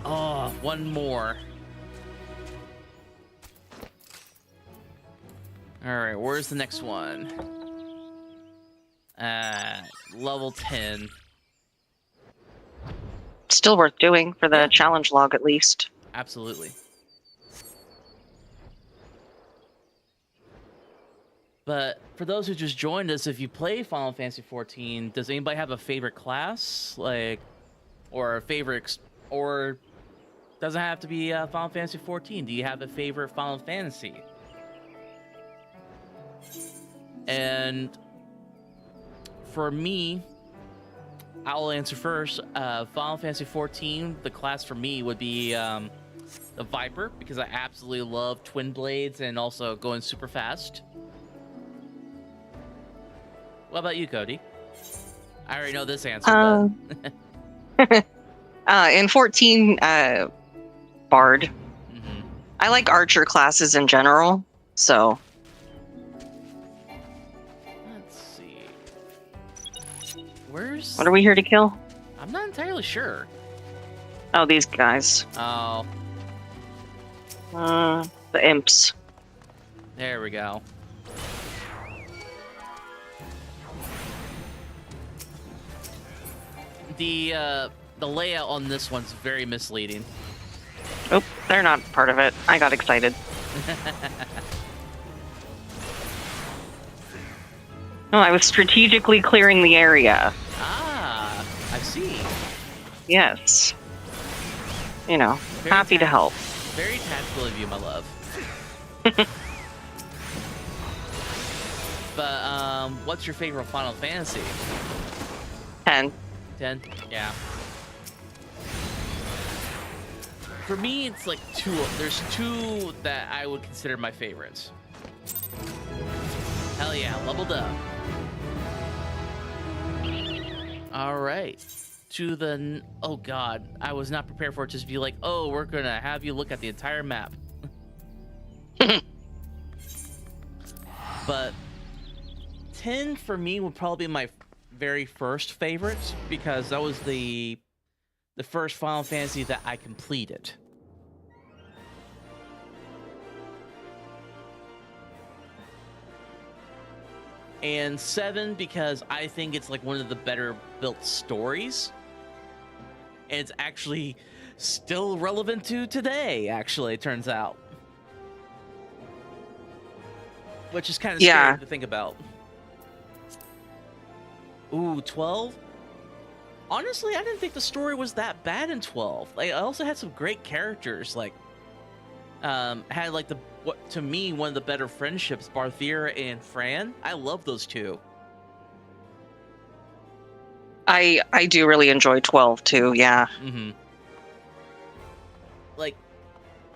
Oh, one more. All right, where's the next one? Level 10. Still worth doing for the challenge log, at least. Absolutely. But for those who just joined us, if you play Final Fantasy XIV, does anybody have a favorite class, like, or a favorite, or doesn't have to be Final Fantasy XIV? Do you have a favorite Final Fantasy? And for me, I'll answer first. Final Fantasy XIV, the class for me would be the Viper, because I absolutely love twin blades and also going super fast. What about you, Cody? I already know this answer. But... in 14, Bard. Mm-hmm. I like archer classes in general, so... Let's see. Where's... What are we here to kill? I'm not entirely sure. Oh, these guys. Oh, The imps. there we go. The layout on this one's very misleading. Oh, they're not part of it. I got excited. No, I was strategically clearing the area. Ah, I see. Yes. You know, Very happy to help. Very tactful of you, my love. But what's your favorite Final Fantasy? 10. 10? Yeah. For me, it's like two. There's two that I would consider my favorites. Hell yeah, leveled up. All right. To the... Oh, God. I was not prepared for it to just be like, oh, we're going to have you look at the entire map. But 10 for me would probably be my very first favorite because that was the first Final Fantasy that I completed. And 7 because I think it's like one of the better built stories. And it's actually still relevant to today, actually, it turns out. Which is kind of scary to think about. Ooh, 12? Honestly, I didn't think the story was that bad in 12. Like, I also had some great characters, like, had like what to me one of the better friendships, Barthea and Fran. I love those two. I do really enjoy 12 too, yeah. Mm-hmm. Like,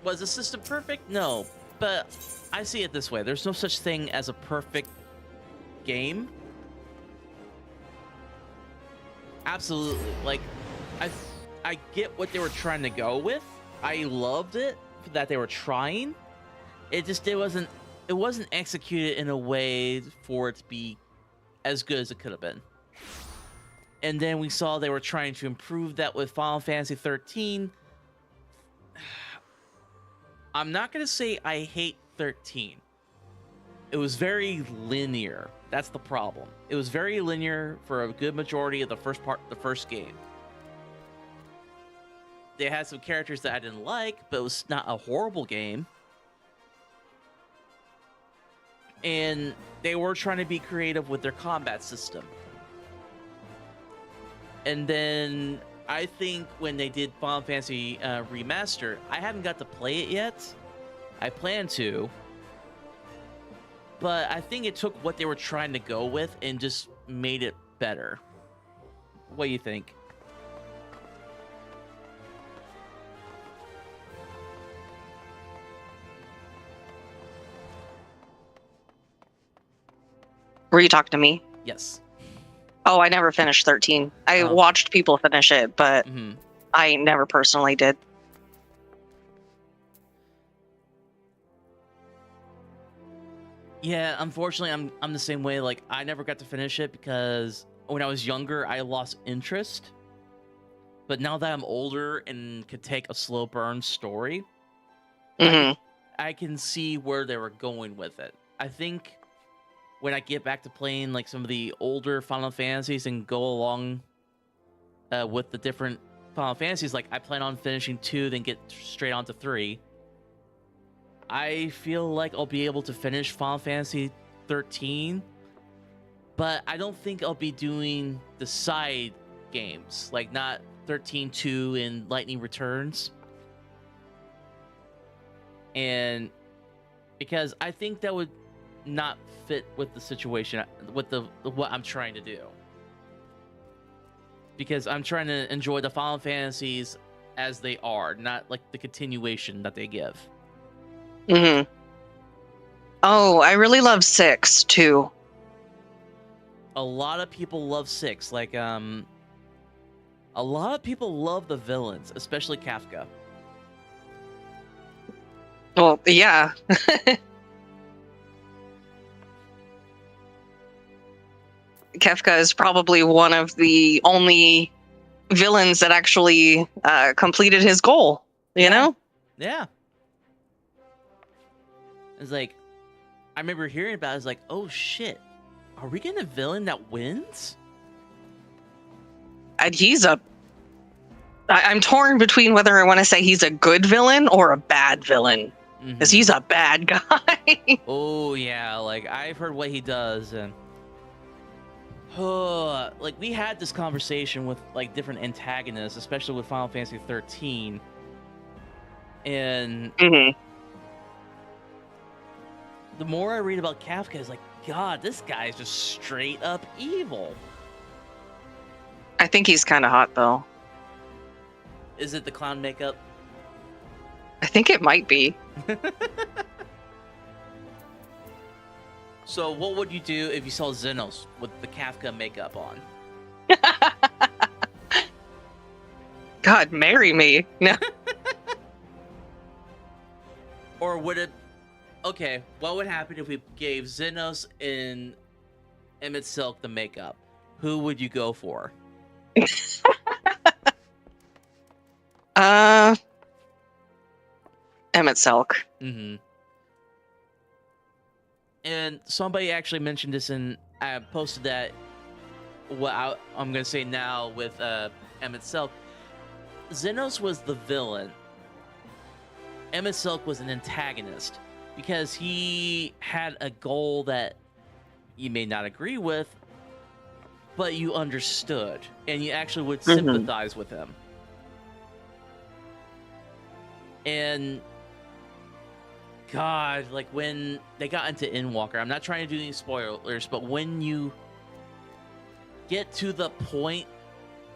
was the system perfect? No, but I see it this way. There's no such thing as a perfect game. Absolutely. Like, I get what they were trying to go with. I loved it that they were trying. It wasn't executed in a way for it to be as good as it could have been. And then we saw they were trying to improve that with Final Fantasy 13. I'm not going to say I hate 13. It was very linear. That's the problem. It was very linear for a good majority of the first game. They had some characters that I didn't like, but it was not a horrible game. And they were trying to be creative with their combat system. And then I think when they did Final Fantasy Remaster, I haven't got to play it yet. I plan to. But I think it took what they were trying to go with and just made it better. What do you think? Were you talking to me? Yes. Oh, I never finished 13. I watched people finish it, but I never personally did. Yeah, unfortunately, I'm the same way. Like, I never got to finish it because when I was younger, I lost interest. But now that I'm older and could take a slow burn story, I can see where they were going with it. I think when I get back to playing like some of the older Final Fantasies and go along with the different Final Fantasies, like I plan on finishing 2, then get straight on to 3. I feel like I'll be able to finish Final Fantasy 13, but I don't think I'll be doing the side games, like not 13-2 and Lightning Returns. And because I think that would not fit with the situation, with what I'm trying to do. Because I'm trying to enjoy the Final Fantasies as they are, not like the continuation that they give. Oh, I really love 6 too. A lot of people love 6. Like, a lot of people love the villains, especially Kafka. Well, yeah. Kefka is probably one of the only villains that actually completed his goal, you know? Yeah. It's like, I remember hearing about it, I was like, oh shit, are we getting a villain that wins? And I'm torn between whether I want to say he's a good villain or a bad villain. Because he's a bad guy. Oh yeah, like I've heard what he does, and Like we had this conversation with like different antagonists, especially with Final Fantasy 13, and Hmm. the more I read about Kafka, it's like, God, this guy is just straight up evil. I think he's kind of hot though. Is it the clown makeup? I think it might be. So, what would you do if you saw Xenos with the Kafka makeup on? God, marry me. No. Or would it? Okay, what would happen if we gave Xenos and Emmett Silk the makeup? Who would you go for? Emmett Selk. Mm-hmm. And somebody actually mentioned this, and I posted that. What I'm gonna say now with Emmett Silk, Xenos was the villain. Emmett Silk was an antagonist because he had a goal that you may not agree with, but you understood, and you actually would Mhm. sympathize with him. And God, like when they got into Endwalker, I'm not trying to do any spoilers, but when you get to the point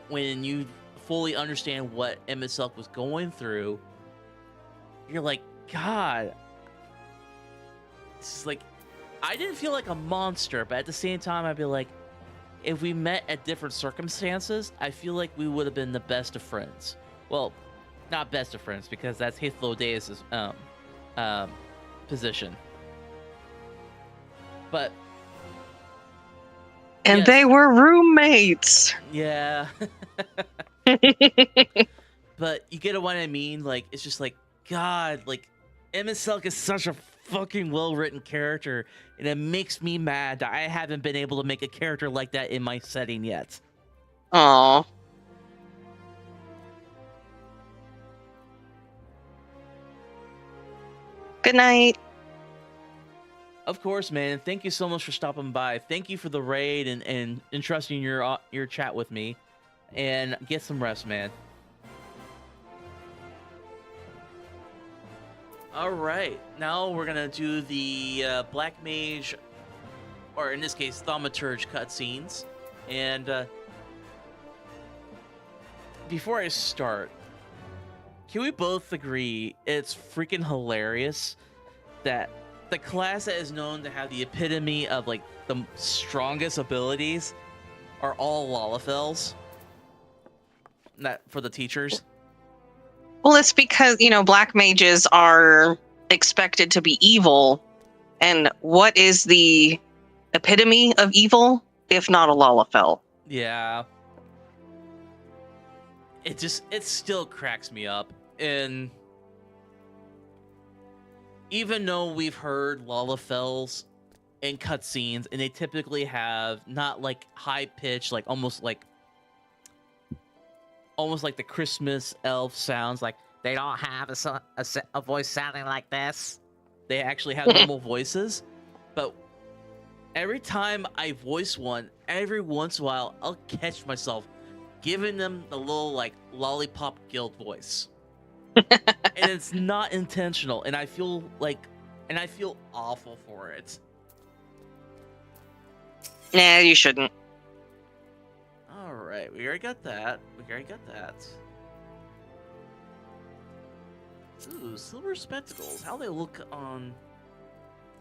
when you fully understand what Emmett Silk was going through, you're like, God, this is like, I didn't feel like a monster, but at the same time, I'd be like, if we met at different circumstances, I feel like we would have been the best of friends. Well, not best of friends, because that's Hythlo Deus's position. But And yes, they were roommates. yeah. But you get what I mean? Like, it's just like, God, like, Emmett Silk is such a fucking well-written character, and it makes me mad that I haven't been able to make a character like that in my setting yet. Aw. Good night. Of course, man. Thank you so much for stopping by. Thank you for the raid and entrusting your chat with me. And get some rest, man. All right, now we're gonna do the Black Mage, or in this case, Thaumaturge cutscenes. And before I start, can we both agree it's freaking hilarious that the class that is known to have the epitome of like the strongest abilities are all Lalafels? Not for the teachers. Well, it's because, black mages are expected to be evil. And what is the epitome of evil, if not a Lalafell? Yeah. It still cracks me up. And even though we've heard Lalafels in cutscenes, and they typically have not like high pitch, like almost like the Christmas elf sounds, like they don't have a voice sounding like this. They actually have normal voices, but every time I voice one, every once in a while, I'll catch myself giving them the little like lollipop guild voice. And it's not intentional, and I feel awful for it. Nah, you shouldn't. All right, we already got that. Ooh, silver spectacles. How they look on?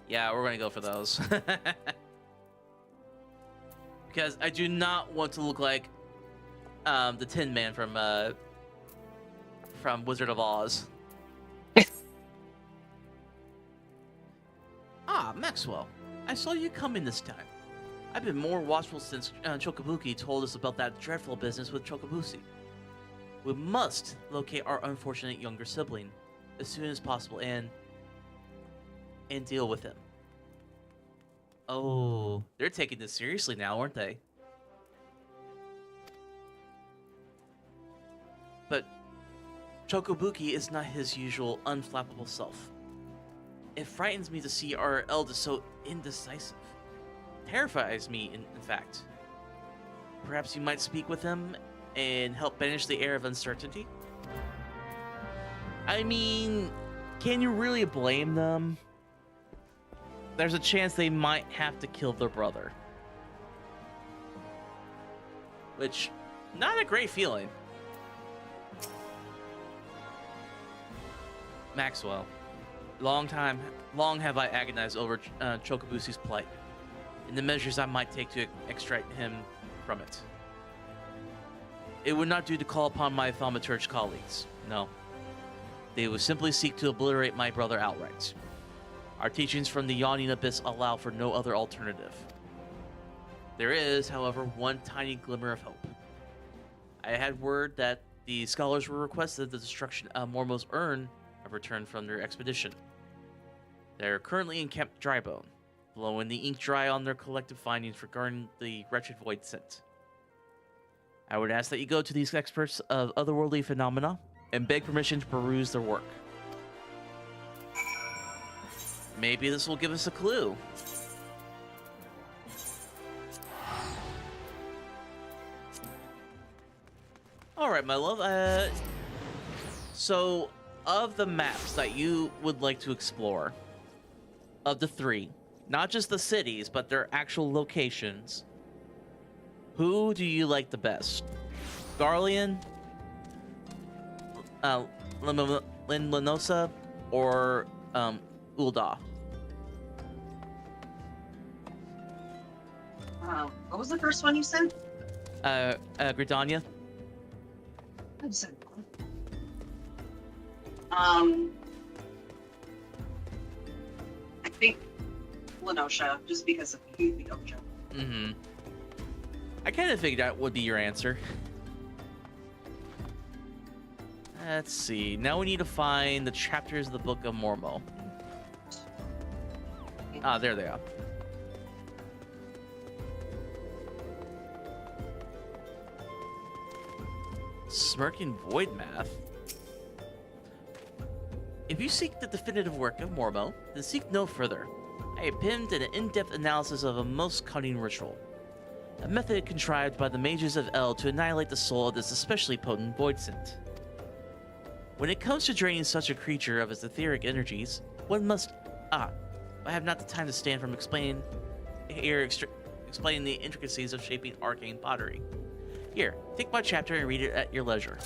Yeah, we're gonna go for those. Because I do not want to look like the Tin Man from Wizard of Oz. Ah, Maxwell, I saw you come in this time. I've been more watchful since Chokabuki told us about that dreadful business with Chokabusi. We must locate our unfortunate younger sibling as soon as possible and deal with him. Oh, they're taking this seriously now, aren't they? But Chokabuki is not his usual unflappable self. It frightens me to see our eldest so indecisive. Terrifies me, in fact. perhaps you might speak with him and help banish the air of uncertainty? I mean, can you really blame them? There's a chance they might have to kill their brother. Which, not a great feeling. Maxwell, long have I agonized over Chokobusi's plight, and the measures I might take to extract him from it. It would not do to call upon my thaumaturge colleagues, no. They would simply seek to obliterate my brother outright. Our teachings from the Yawning Abyss allow for no other alternative. There is, however, one tiny glimmer of hope. I had word that the scholars were requested the destruction of Mormo's urn have returned from their expedition. They are currently in Camp Drybone, blowing the ink dry on their collective findings regarding the wretched void scent. I would ask that you go to these experts of otherworldly phenomena and beg permission to peruse their work. Maybe this will give us a clue. Alright, my love. So, of the maps that you would like to explore, of the three, not just the cities, but their actual locations, who do you like the best? Garlean, Limonosa, or Ul'dah? What was the first one you said? Gridania? I think Lenosha, just because of the Ocha. Mm-hmm. I kind of figured that would be your answer. Let's see. Now we need to find the chapters of the Book of Mormo. Ah, there they are. Smirking Void Math. If you seek the definitive work of Mormo, then seek no further. I have penned an in-depth analysis of a most cunning ritual. A method contrived by the mages of El to annihilate the soul of this especially potent void scent. When it comes to draining such a creature of its etheric energies, one must... I have not the time to stand from explaining the intricacies of shaping arcane pottery. Here, take my chapter and read it at your leisure.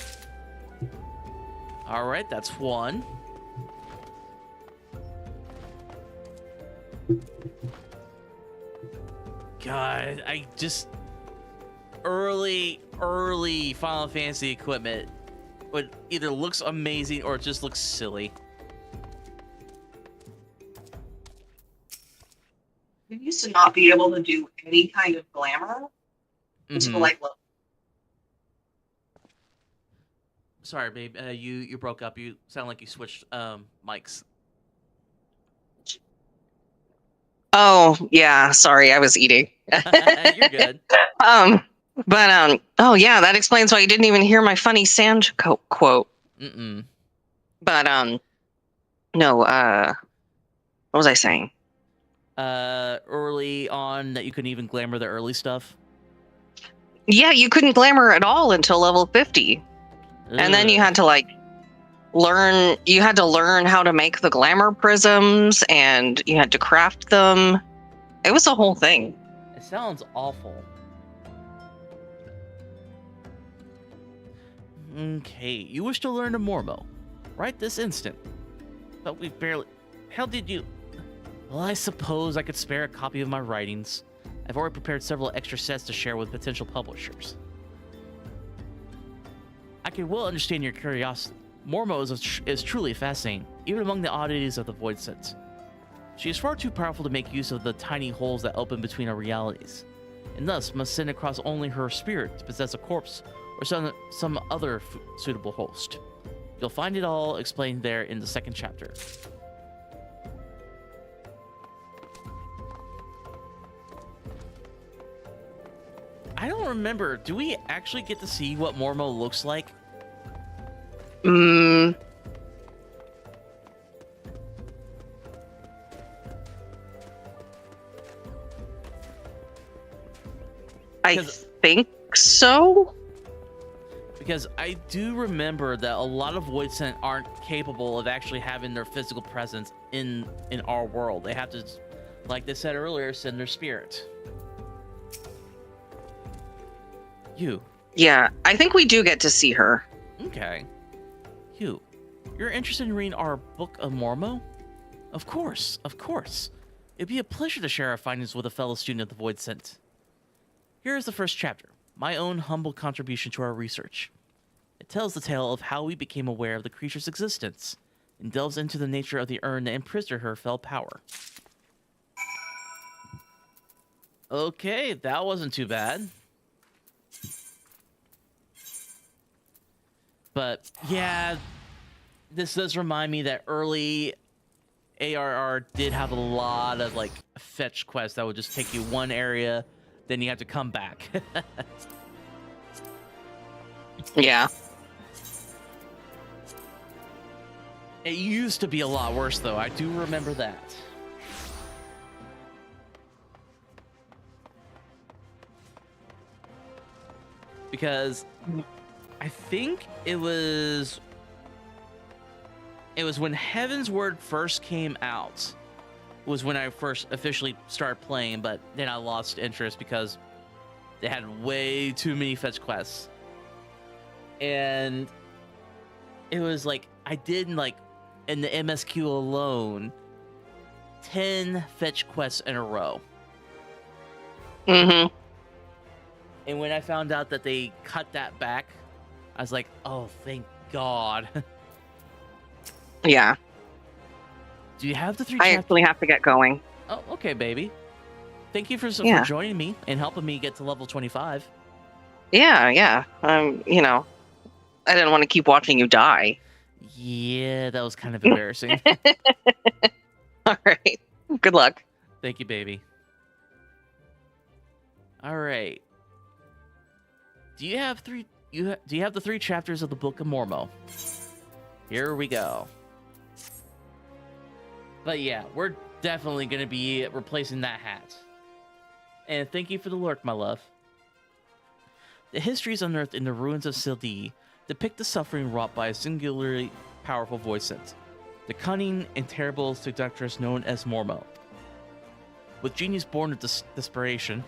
Alright, that's one. God, I just... Early Final Fantasy equipment would either looks amazing or it just looks silly. We used to not be able to do any kind of glamour until like Sorry, babe. You broke up. You sound like you switched mics. Oh, yeah, sorry, I was eating. You're good. Oh yeah, that explains why you didn't even hear my funny sand quote. Mm-mm. But no, what was I saying? Early on that you couldn't even glamour the early stuff. Yeah, you couldn't glamour at all until level 50. And then you had to learn how to make the glamour prisms, and you had to craft them. It was a whole thing. It sounds awful. Okay, you wish to learn a Mormo. Right this instant. But we've barely... How did you... Well, I suppose I could spare a copy of my writings. I've already prepared several extra sets to share with potential publishers. I can well understand your curiosity. Mormo is truly fascinating, even among the oddities of the Void Sense. She is far too powerful to make use of the tiny holes that open between our realities, and thus must send across only her spirit to possess a corpse or some other suitable host. You'll find it all explained there in the second chapter. I don't remember. Do we actually get to see what Mormo looks like? I think so. Because I do remember that a lot of Void Scent aren't capable of actually having their physical presence in our world. They have to, like they said earlier, send their spirit. You. Yeah, I think we do get to see her. Okay. You. You're interested in reading our Book of Mormo? Of course, of course. It'd be a pleasure to share our findings with a fellow student of the Void Scent. Here is the first chapter, my own humble contribution to our research. It tells the tale of how we became aware of the creature's existence, and delves into the nature of the urn that imprisoned her fell power. Okay, that wasn't too bad. But yeah, this does remind me that early ARR did have a lot of like fetch quests that would just take you one area, then you have to come back. Yeah. It used to be a lot worse though. I do remember that. Because I think it was when Heaven's Word first came out was when I first officially started playing, but then I lost interest because they had way too many fetch quests. And it was like I did like in the MSQ alone 10 fetch quests in a row. Mm-hmm. And when I found out that they cut that back, I was like, oh, thank God. Yeah. Do you have the 3 I chapters? actually have to get going. Oh, okay, baby. Thank you for Yeah. joining me and helping me get to level 25. Yeah. You know, I didn't want to keep watching you die. Yeah, that was kind of embarrassing. All right. Good luck. Thank you, baby. All right. Do you have do you have the 3 chapters of the Book of Mormo? Here we go. But yeah, we're definitely going to be replacing that hat. And thank you for the lurk, my love. The histories unearthed in the ruins of Sildee depict the suffering wrought by a singularly powerful Void Scent, the cunning and terrible seductress known as Mormo. With genius born of desperation,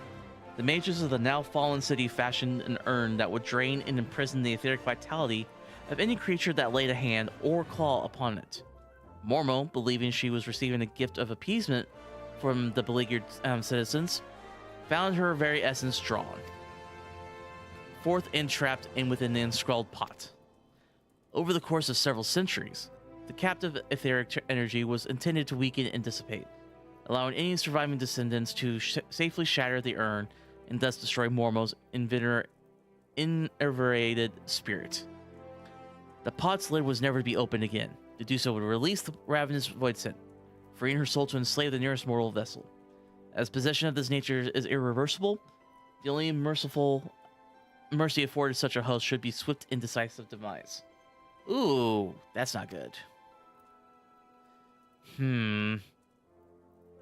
the mages of the now fallen city fashioned an urn that would drain and imprison the etheric vitality of any creature that laid a hand or claw upon it. Mormo, believing she was receiving a gift of appeasement from the beleaguered citizens, found her very essence drawn forth entrapped in within the enscrawled pot. Over the course of several centuries, the captive etheric energy was intended to weaken and dissipate, allowing any surviving descendants to safely shatter the urn and thus destroy Mormo's enervated spirit. The pot's lid was never to be opened again. To do so would release the ravenous Void Scent, freeing her soul to enslave the nearest mortal vessel. As possession of this nature is irreversible, the only mercy afforded such a host should be swift and decisive demise. Ooh, that's not good.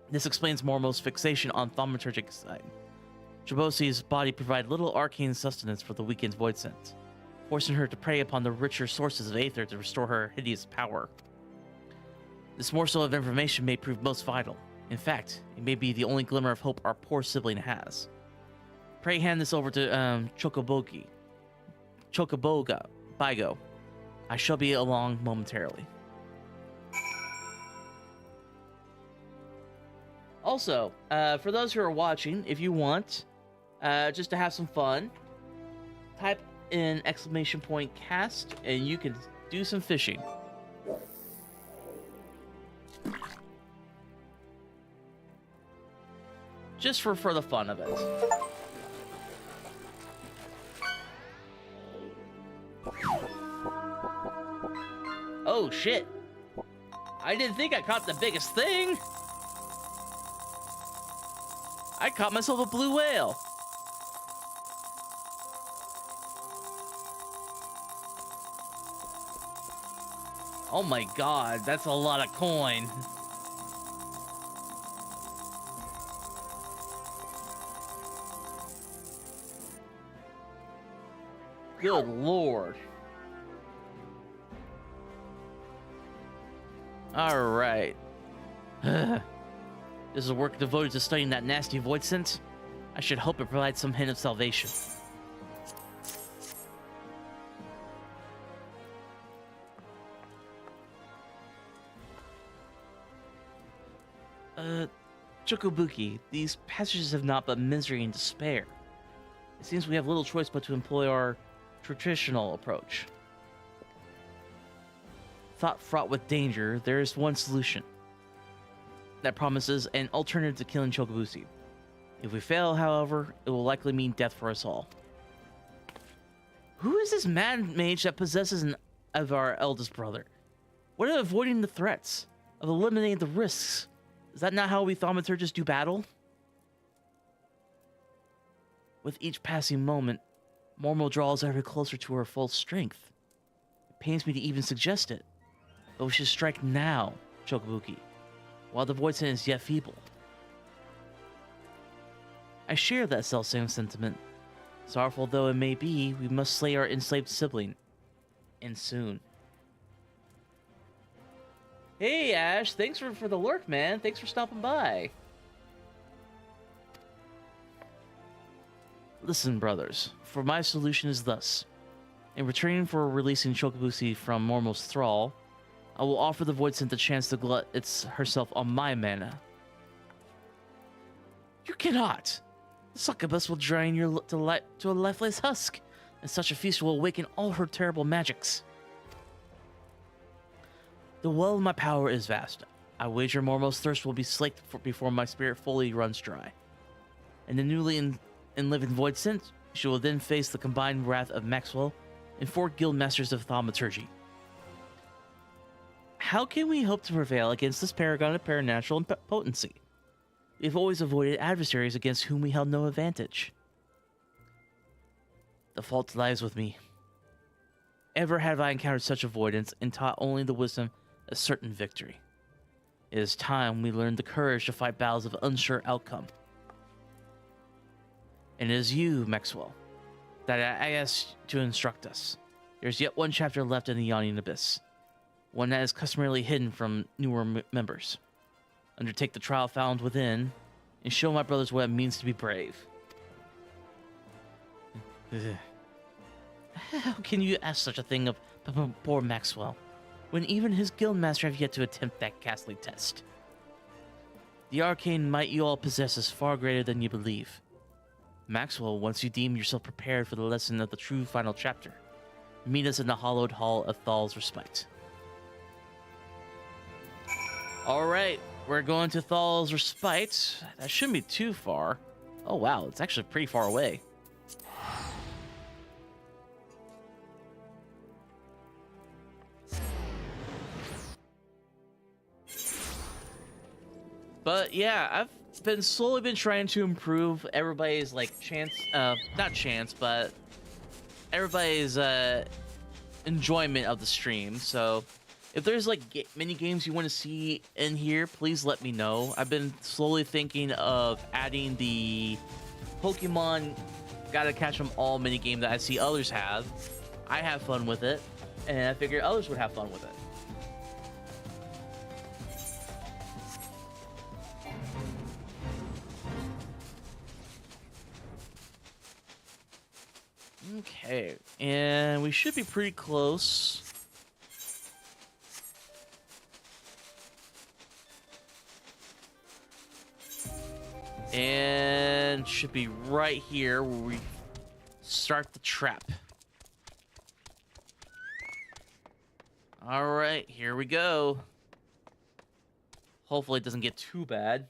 This explains Mormo's fixation on thaumaturgic side. Jabosi's body provided little arcane sustenance for the weakened Void Scent, forcing her to prey upon the richer sources of aether to restore her hideous power. This morsel of information may prove most vital. In fact, it may be the only glimmer of hope our poor sibling has. Pray hand this over to Chocoboga, Bigo. I shall be along momentarily. Also, for those who are watching, if you want, just to have some fun, type in !cast and you can do some fishing. Just for the fun of it. Oh shit. I didn't think I caught the biggest thing. I caught myself a blue whale. Oh my god, that's a lot of coin. Good lord. Alright. This is work devoted to studying that nasty void sense. I should hope it provides some hint of salvation. Chokobuki, these passages have not but misery and despair. It seems we have little choice but to employ our traditional approach. Thought fraught with danger, there is one solution that promises an alternative to killing Chokobushi. If we fail, however, it will likely mean death for us all. Who is this mad mage that possesses an of our eldest brother? What of avoiding the threats? Of eliminating the risks? Is that not how we thaumaturgists do battle? With each passing moment, Mormo draws ever closer to her full strength. It pains me to even suggest it, but we should strike now, Chokobuki, while the void sense is yet feeble. I share that self-same sentiment. Sorrowful though it may be, we must slay our enslaved sibling. And soon. Hey Ash, thanks for the lurk, man. Thanks for stopping by. Listen, brothers, for my solution is thus. In return for releasing Chokobushi from Mormo's thrall, I will offer the Void Scent the chance to glut herself on my mana. You cannot! The succubus will drain you to a lifeless husk, and such a feast will awaken all her terrible magics. The well of my power is vast. I wager Mormo's thirst will be slaked before my spirit fully runs dry. And the newly enlivened Void Scent, she will then face the combined wrath of Maxwell and 4 guild masters of thaumaturgy. How can we hope to prevail against this paragon of paranatural potency? We've always avoided adversaries against whom we held no advantage. The fault lies with me. Ever have I encountered such avoidance and taught only the wisdom of certain victory. It is time we learned the courage to fight battles of unsure outcome. And it is you, Maxwell, that I asked to instruct us. There's yet one chapter left in the Yawning Abyss, one that is customarily hidden from newer members. Undertake the trial found within, and show my brothers what it means to be brave. How can you ask such a thing of poor Maxwell, when even his guildmaster have yet to attempt that ghastly test? The arcane might you all possess is far greater than you believe. Maxwell, once you deem yourself prepared for the lesson of the true final chapter, meet us in the hallowed hall of Thal's Respite. Alright, we're going to Thal's Respite. That shouldn't be too far. Oh wow, it's actually pretty far away. But yeah, I've slowly been trying to improve everybody's like chance, not chance, but everybody's enjoyment of the stream. So if there's like mini games you want to see in here, please let me know. I've been slowly thinking of adding the Pokemon Gotta Catch 'Em All mini game that I see others have. I have fun with it, and I figured others would have fun with it. Okay, and we should be pretty close. And should be right here where we start the trap. All right, here we go. Hopefully it doesn't get too bad.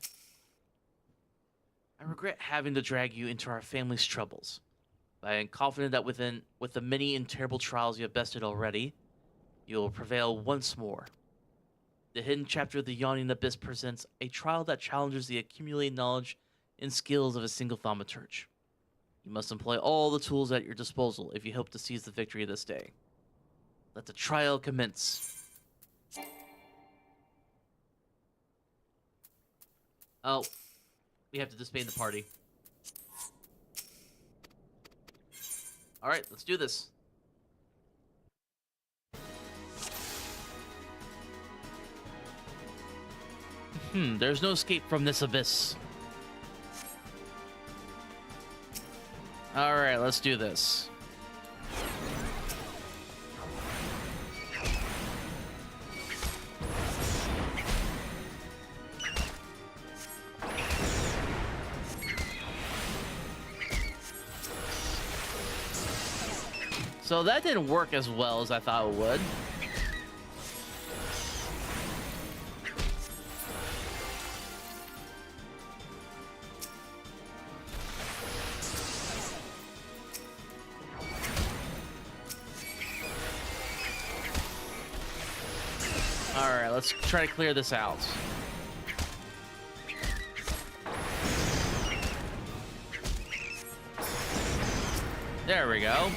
I regret having to drag you into our family's troubles. I am confident that with the many and terrible trials you have bested already, you will prevail once more. The hidden chapter of the Yawning Abyss presents a trial that challenges the accumulated knowledge and skills of a single thaumaturge. You must employ all the tools at your disposal if you hope to seize the victory this day. Let the trial commence. Oh, we have to disband the party. Alright, let's do this. There's no escape from this abyss. All right, let's do this. So that didn't work as well as I thought it would. Alright, let's try to clear this out. There we go.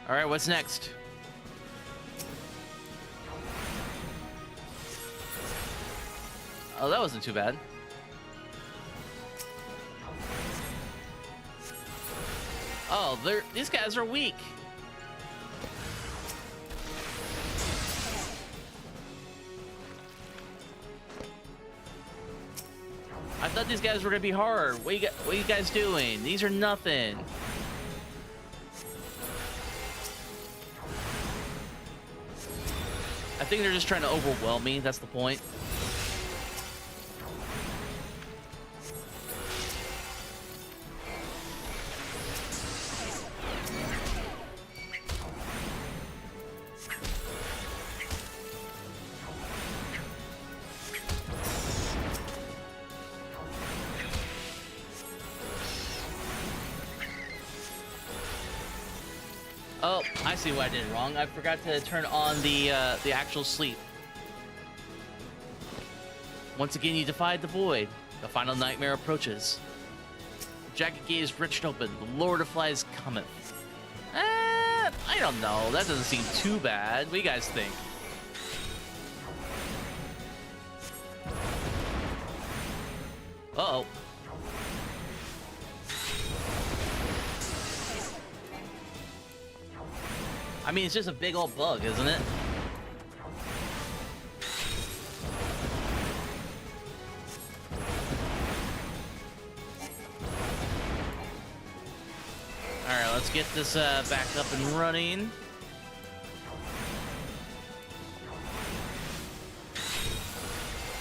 All right, what's next? Oh, that wasn't too bad. Oh, these guys are weak. I thought these guys were gonna be hard. What are you guys doing? These are nothing. I think they're just trying to overwhelm me. That's the point. Oh, I see what I did wrong. I forgot to turn on the actual sleep. Once again, you defied the void. The final nightmare approaches. The jagged gaze wrenched open. The Lord of Flies cometh. I don't know. That doesn't seem too bad. What do you guys think? Uh-oh. I mean, it's just a big old bug, isn't it? Alright, let's get this back up and running.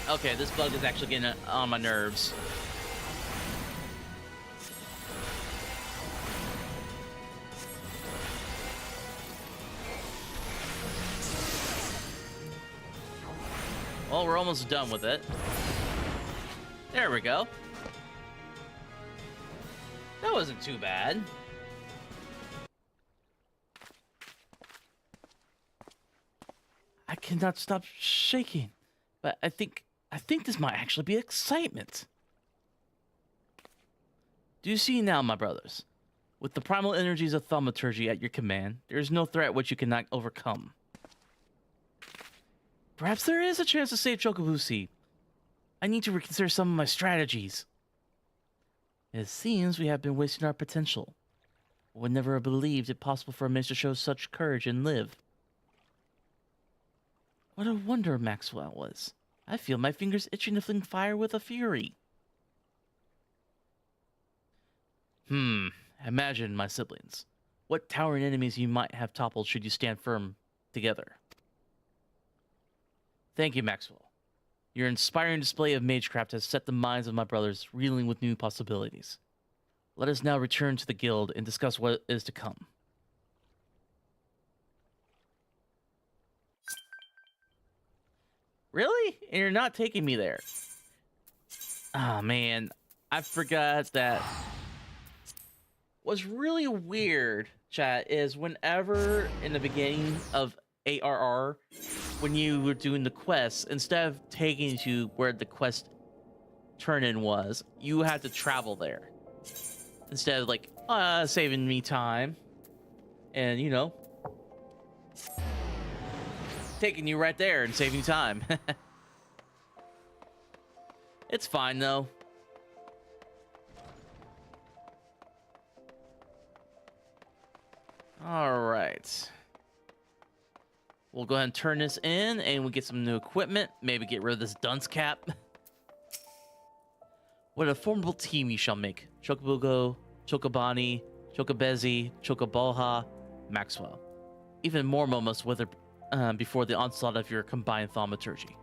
Okay, this bug is actually getting on my nerves. Well, we're almost done with it. There we go. That wasn't too bad. I cannot stop shaking, but I think this might actually be excitement. Do you see now, my brothers? With the primal energies of thaumaturgy at your command, there is no threat which you cannot overcome. Perhaps there is a chance to save Chocobusi. I need to reconsider some of my strategies. It seems we have been wasting our potential. I would never have believed it possible for a mage to show such courage and live. What a wonder Maxwell was. I feel my fingers itching to fling fire with a fury. Imagine, my siblings. What towering enemies you might have toppled should you stand firm together. Thank you, Maxwell. Your inspiring display of magecraft has set the minds of my brothers reeling with new possibilities. Let us now return to the guild and discuss what is to come. Really? And you're not taking me there? Oh, man. I forgot that. What's really weird, chat, is whenever in the beginning of ARR, when you were doing the quests, instead of taking you to where the quest turn-in was, you had to travel there. Instead of, like, saving me time. And, you know, taking you right there and saving time. It's fine, though. All right. We'll go ahead and turn this in, and we'll get some new equipment. Maybe get rid of this dunce cap. What a formidable team you shall make. Chocobugo, Chocobani, Chocobezi, Chocoboha, Maxwell. Even more must wither before the onslaught of your combined thaumaturgy.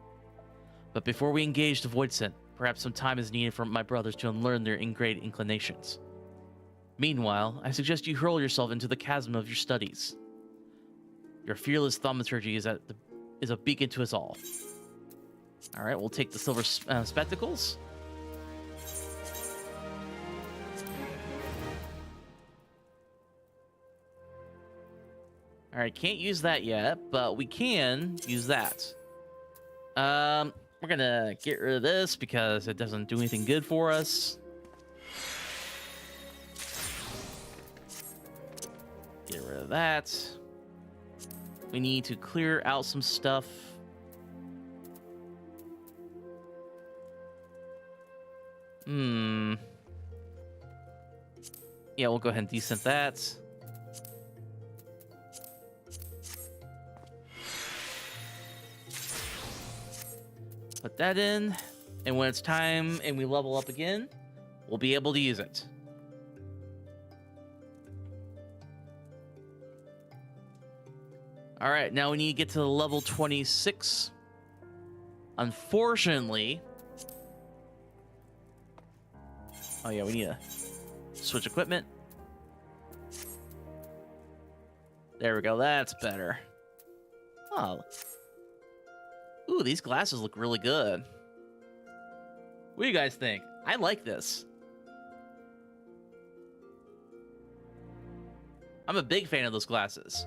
But before we engage the Void Scent, perhaps some time is needed for my brothers to unlearn their ingrained inclinations. Meanwhile, I suggest you hurl yourself into the chasm of your studies. Your fearless thaumaturgy is a beacon to us all. All right, we'll take the silver spectacles. All right, can't use that yet, but we can use that. We're gonna get rid of this because it doesn't do anything good for us. Get rid of that. We need to clear out some stuff. Yeah, we'll go ahead and descent that. Put that in, and when it's time and we level up again, we'll be able to use it. All right, now we need to get to the level 26. Unfortunately... Oh yeah, we need to switch equipment. There we go, that's better. Oh. Ooh, these glasses look really good. What do you guys think? I like this. I'm a big fan of those glasses.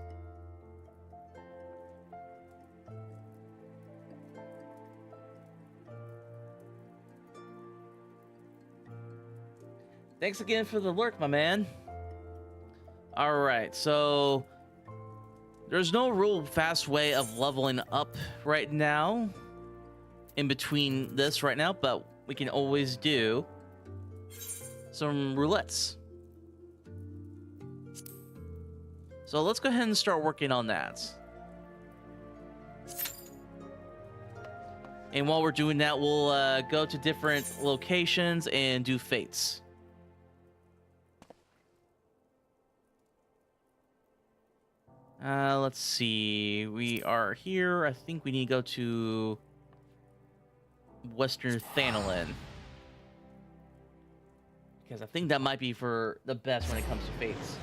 Thanks again for the lurk, my man. All right, so there's no real fast way of leveling up right now in between this right now, but we can always do some roulettes. So let's go ahead and start working on that. And while we're doing that, we'll go to different locations and do fates. Let's see. We are here. I think we need to go to Western Thanalin, because I think that might be for the best when it comes to fates.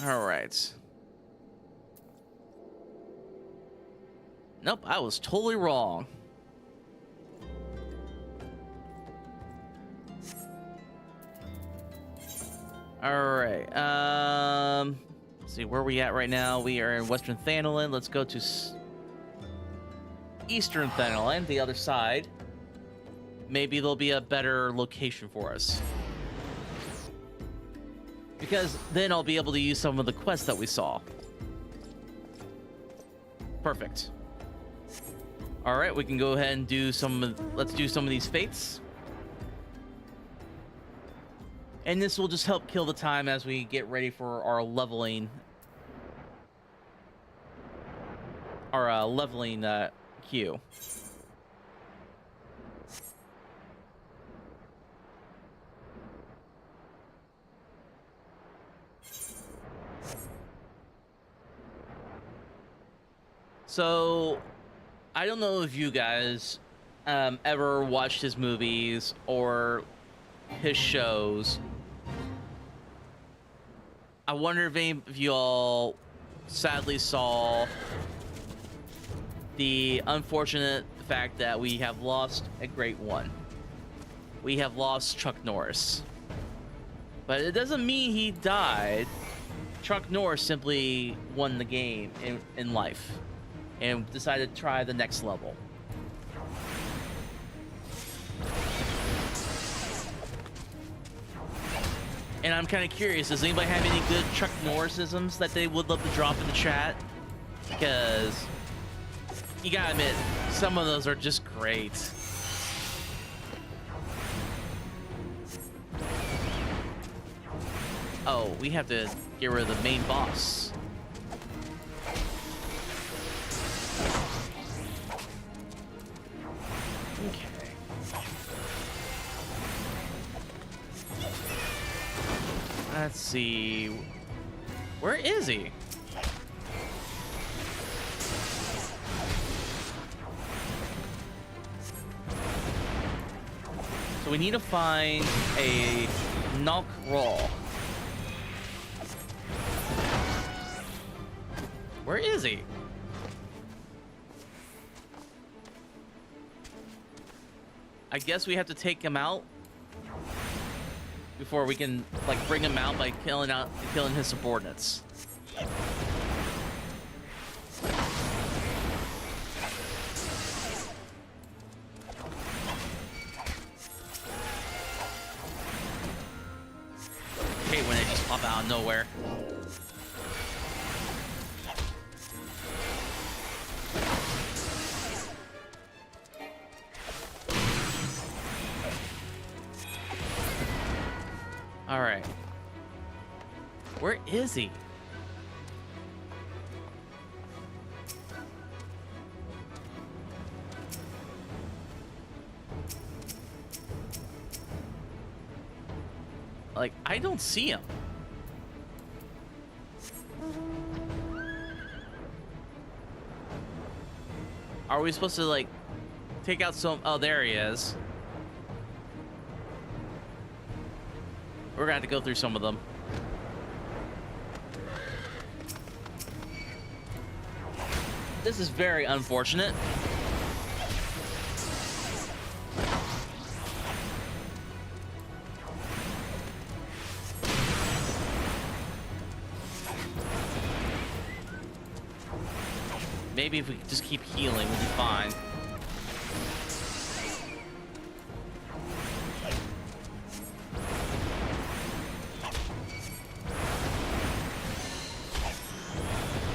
All right. Nope, I was totally wrong. All right. Let's see where we at right now. We are in Western Thanalin. Let's go to Eastern Thanalin, the other side. Maybe there'll be a better location for us, because then I'll be able to use some of the quests that we saw. Perfect. All right, we can go ahead and do some. Let's do some of these fates. And this will just help kill the time as we get ready for our leveling. Our leveling queue. So, I don't know if you guys ever watched his movies or his shows. I wonder if any of y'all sadly saw the unfortunate fact that we have lost a great one. We have lost Chuck Norris. But it doesn't mean he died. Chuck Norris simply won the game in life and decided to try the next level. And I'm kind of curious, does anybody have any good Chuck Norrisisms that they would love to drop in the chat? Because you gotta admit, some of those are just great. Oh, we have to get rid of the main boss. Okay. Let's see. Where is he? So we need to find a Nulk Raw. Where is he? I guess we have to take him out before we can like bring him out by killing his subordinates. Hate when they just pop out of nowhere. All right. Where is he? Like, I don't see him. Are we supposed to, like, take out some... Oh, there he is. We're gonna have to go through some of them. This is very unfortunate. Maybe if we could just keep healing, we'll be fine.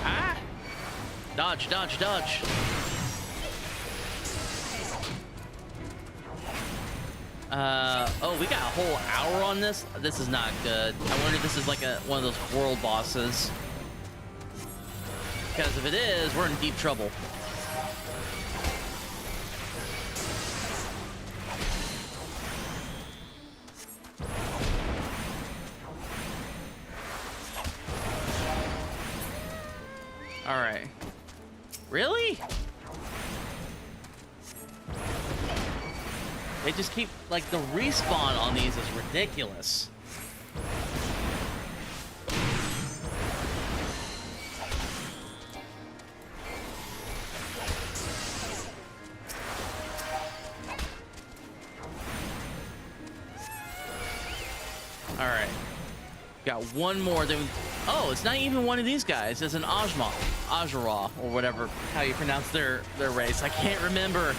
Ah! Dodge, dodge, dodge. Oh, we got a whole hour on this? This is not good. I wonder if this is like one of those world bosses. Because if it is, we're in deep trouble. All right. Really? They just keep, like, the respawn on these is ridiculous. All right, got one more. Then oh, it's not even one of these guys. It's an Ajara, or whatever how you pronounce their race. I can't remember.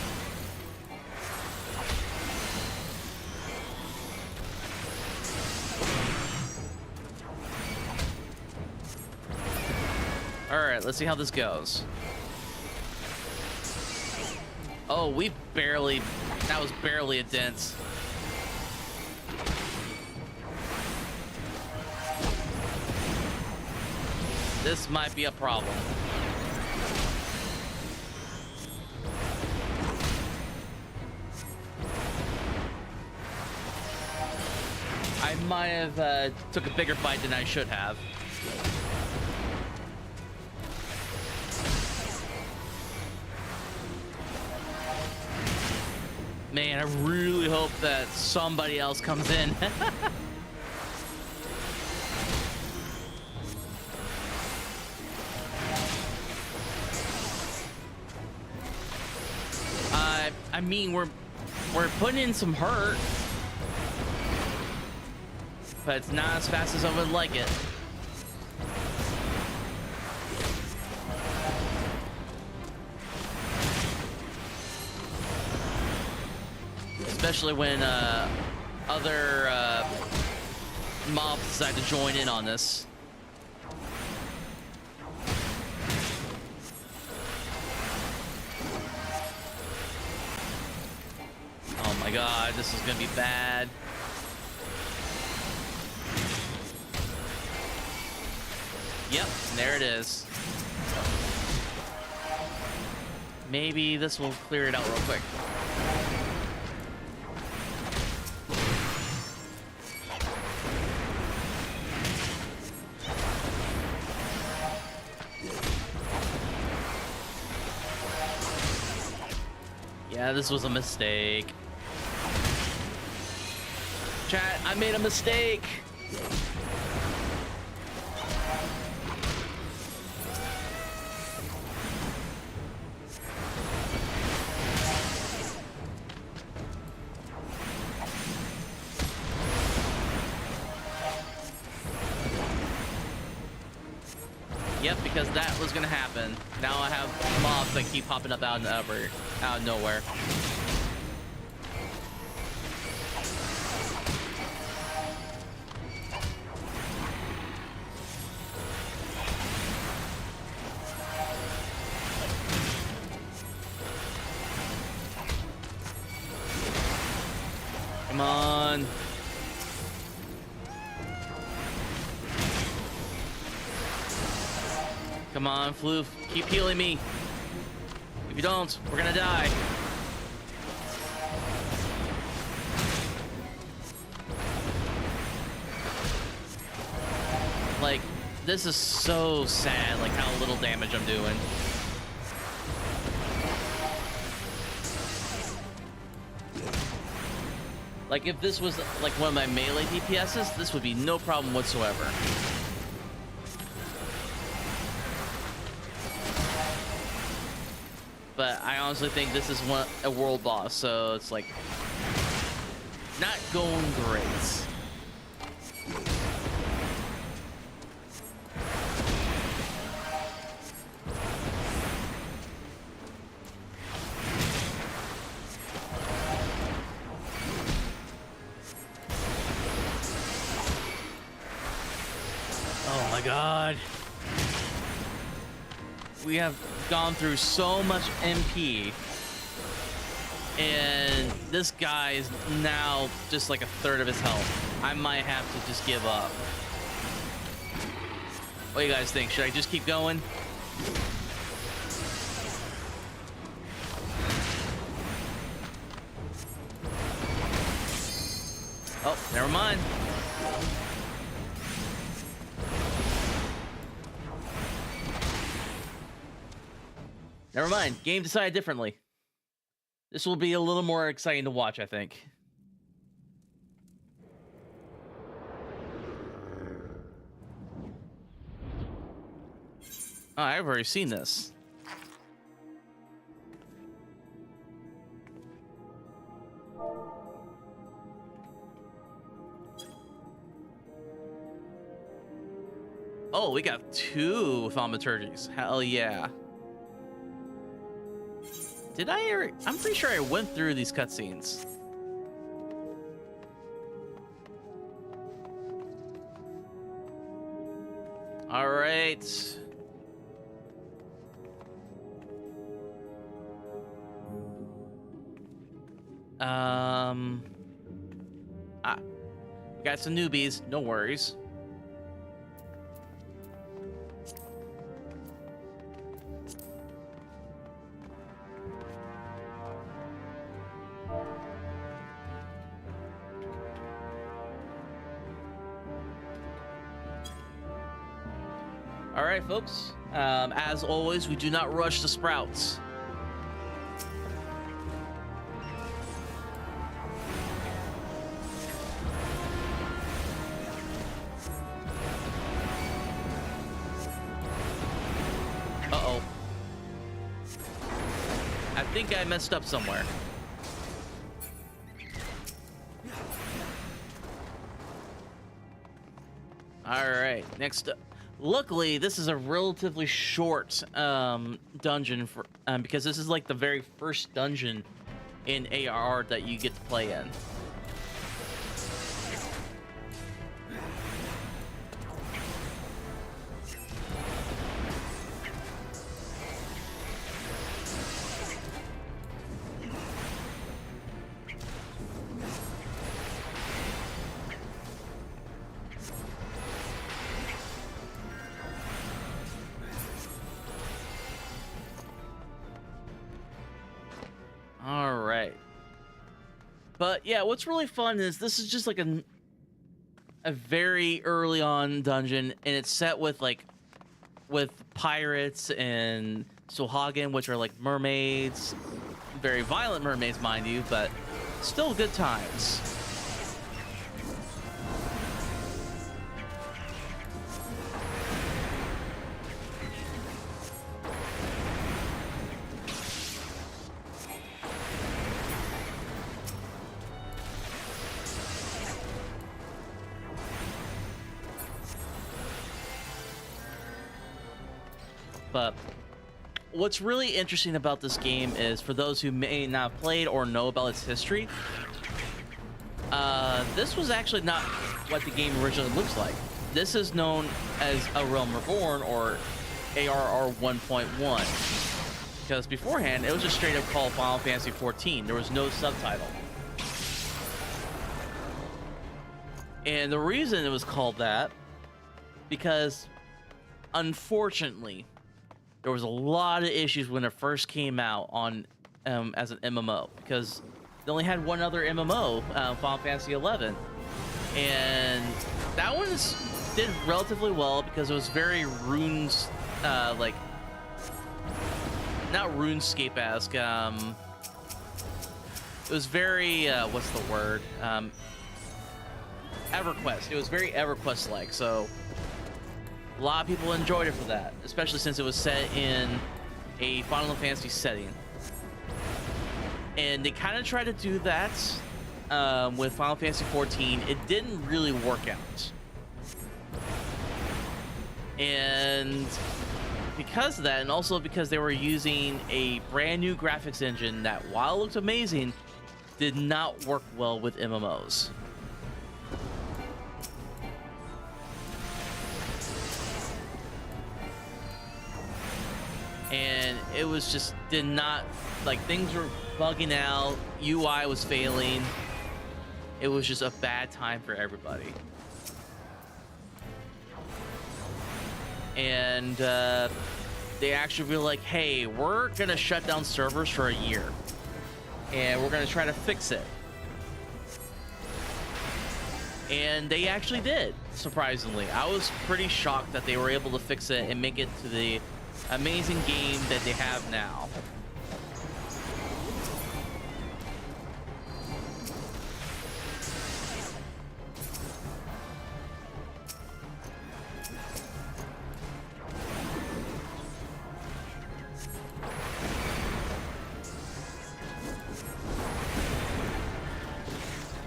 All right, let's see how this goes. Oh, that was barely a dent. This might be a problem. I might have took a bigger bite than I should have. Man, I really hope that somebody else comes in. I mean, we're putting in some hurt, but it's not as fast as I would like it. Especially when other mobs decide to join in on this. Oh my god, this is gonna be bad. Yep, there it is. Maybe this will clear it out real quick. Yeah, this was a mistake. Chat, I made a mistake. Yep, because that was gonna happen. Now I have mobs that keep popping up out of nowhere. Come on. Come on, Floof. Keep healing me. If you don't, we're gonna die. Like, this is so sad, like how little damage I'm doing. Like, if this was like one of my melee DPSs, this would be no problem whatsoever. But I honestly think this is a world boss, so it's like not going great. Oh my god. We have gone through so much MP, and this guy is now just like a third of his health. I might have to just give up. What do you guys think? Should I just keep going? Oh, never mind. Never mind. Game decided differently. This will be a little more exciting to watch, I think. Oh, I've already seen this. Oh, we got 2 thaumaturgies. Hell yeah. Did I ever... I'm pretty sure I went through these cutscenes. All right. We got some newbies. No worries. All right, folks. As always, we do not rush the sprouts. Uh-oh. I think I messed up somewhere. All right, next up. Luckily, this is a relatively short dungeon for because this is like the very first dungeon in ARR that you get to play in. But yeah, what's really fun is this is just like a very early on dungeon, and it's set with with pirates and Suhagen, which are like mermaids, very violent mermaids, mind you, but still good times. But what's really interesting about this game is, for those who may not have played or know about its history, this was actually not what the game originally looks like. This is known as A Realm Reborn, or ARR 1.1, because beforehand it was just straight up called Final Fantasy XIV. There was no subtitle. And the reason it was called that, because unfortunately, there was a lot of issues when it first came out on as an MMO, because they only had one other MMO, Final Fantasy XI, and that one did relatively well because it was very runes, like not RuneScape-esque. It was very what's the word? EverQuest. It was very EverQuest-like, so a lot of people enjoyed it for that, especially since it was set in a Final Fantasy setting. And they kind of tried to do that with Final Fantasy XIV. It didn't really work out. And because of that, and also because they were using a brand new graphics engine that, while it looked amazing, did not work well with MMOs. And it was just did not, like, things were bugging out, UI was failing. It was just a bad time for everybody. And they actually were like, hey, we're gonna shut down servers for a year and we're gonna try to fix it. And they actually did, surprisingly. I was pretty shocked that they were able to fix it and make it to the amazing game that they have now.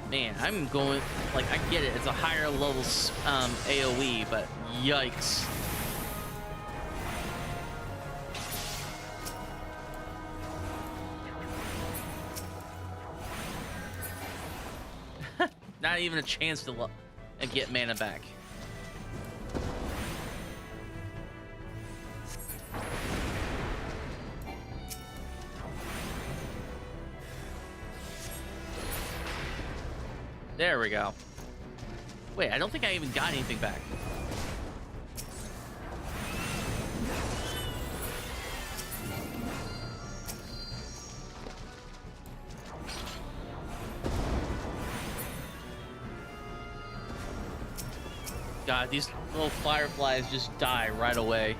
Man, I'm going, like, I get it, it's a higher level AoE, but yikes. Not even a chance to get mana back. There we go. Wait, I don't think I even got anything back. God, these little fireflies just die right away.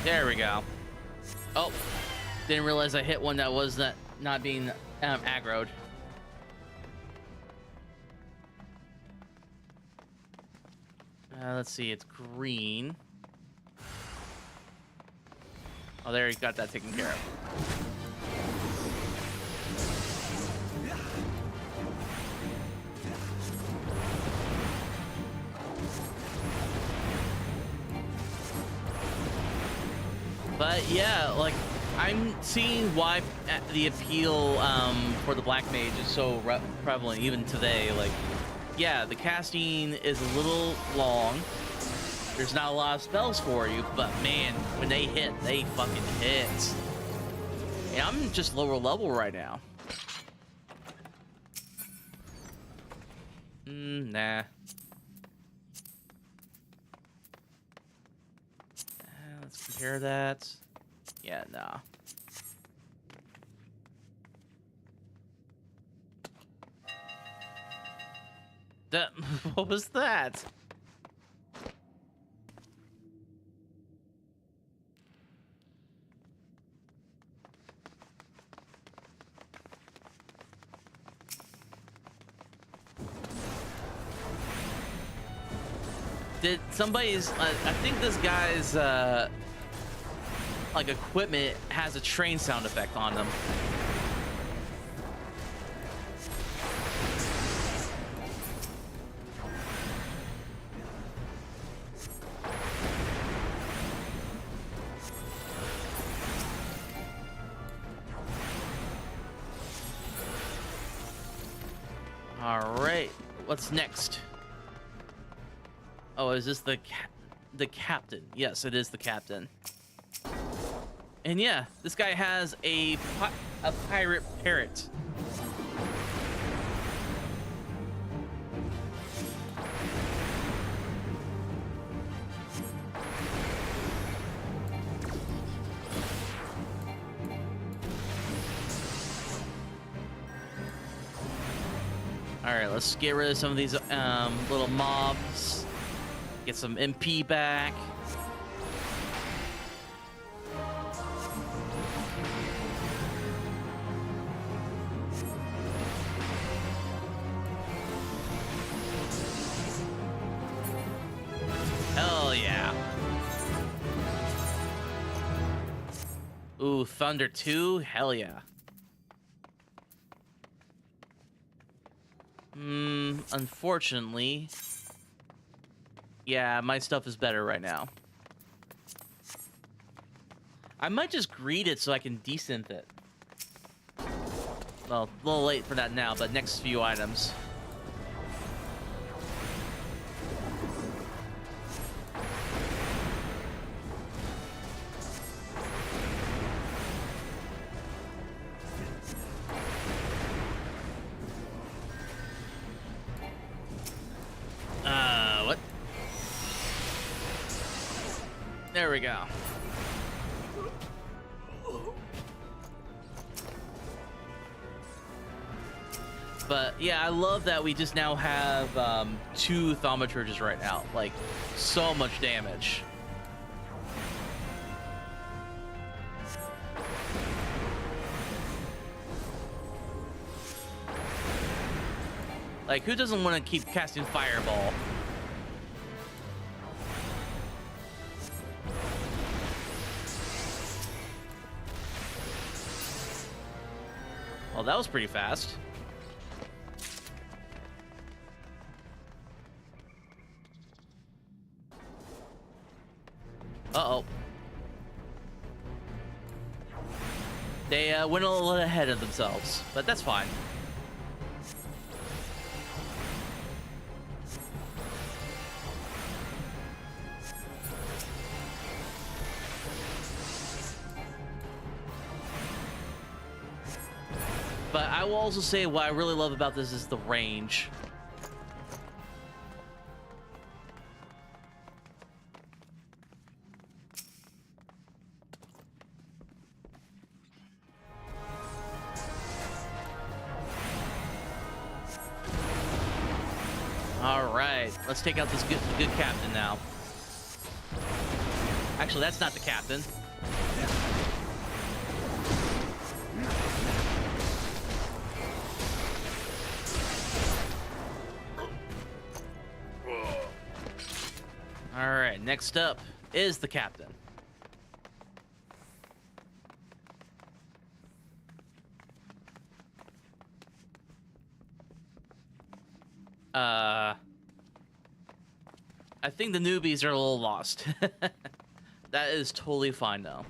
There we go. Oh, didn't realize I hit one that was not being aggroed. Let's see, it's green. Oh, there, you got that taken care of. But yeah, like, I'm seeing why the appeal for the Black Mage is so prevalent even today. Like, yeah, the casting is a little long. There's not a lot of spells for you, but man, when they hit, they fucking hit. And I'm just lower level right now. Nah. Let's compare that. Yeah, nah. That, what was that? Did somebody's, I think this guy's, like, equipment has a train sound effect on them. All right, what's next? Oh, is this the captain? Yes, it is the captain. And yeah, this guy has a pirate parrot. All right, let's get rid of some of these little mobs. Get some MP back. Hell yeah. Ooh, Thunder 2? Hell yeah. Unfortunately. Yeah, my stuff is better right now. I might just greed it so I can desynth it. Well, a little late for that now, but next few items. What? There we go. But yeah, I love that we just now have 2 thaumaturges right now. Like, so much damage. Like, who doesn't want to keep casting Fireball? Well, that was pretty fast. Uh-oh. They went a little ahead of themselves, but that's fine. But I will also say what I really love about this is the range. All right, let's take out this good captain now. Actually, that's not the captain. All right, next up is the captain. I think the newbies are a little lost. That is totally fine though.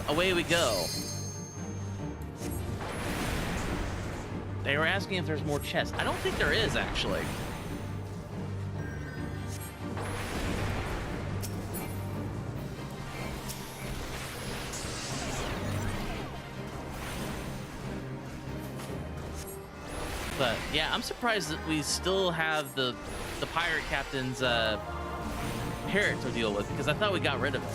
away we go. They were asking if there's more chests. I don't think there is, actually. But yeah, I'm surprised that we still have the pirate captain's parrot to deal with, because I thought we got rid of it.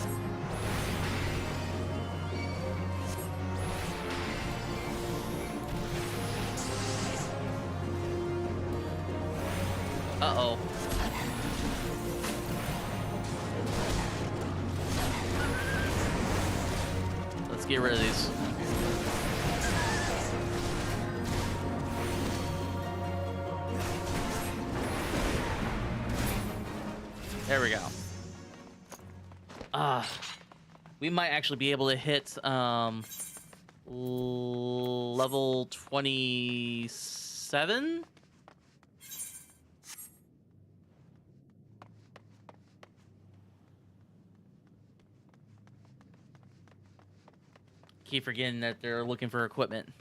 Uh-oh. Let's get rid of these. There we go. We might actually be able to hit level 27. Keep forgetting that they're looking for equipment.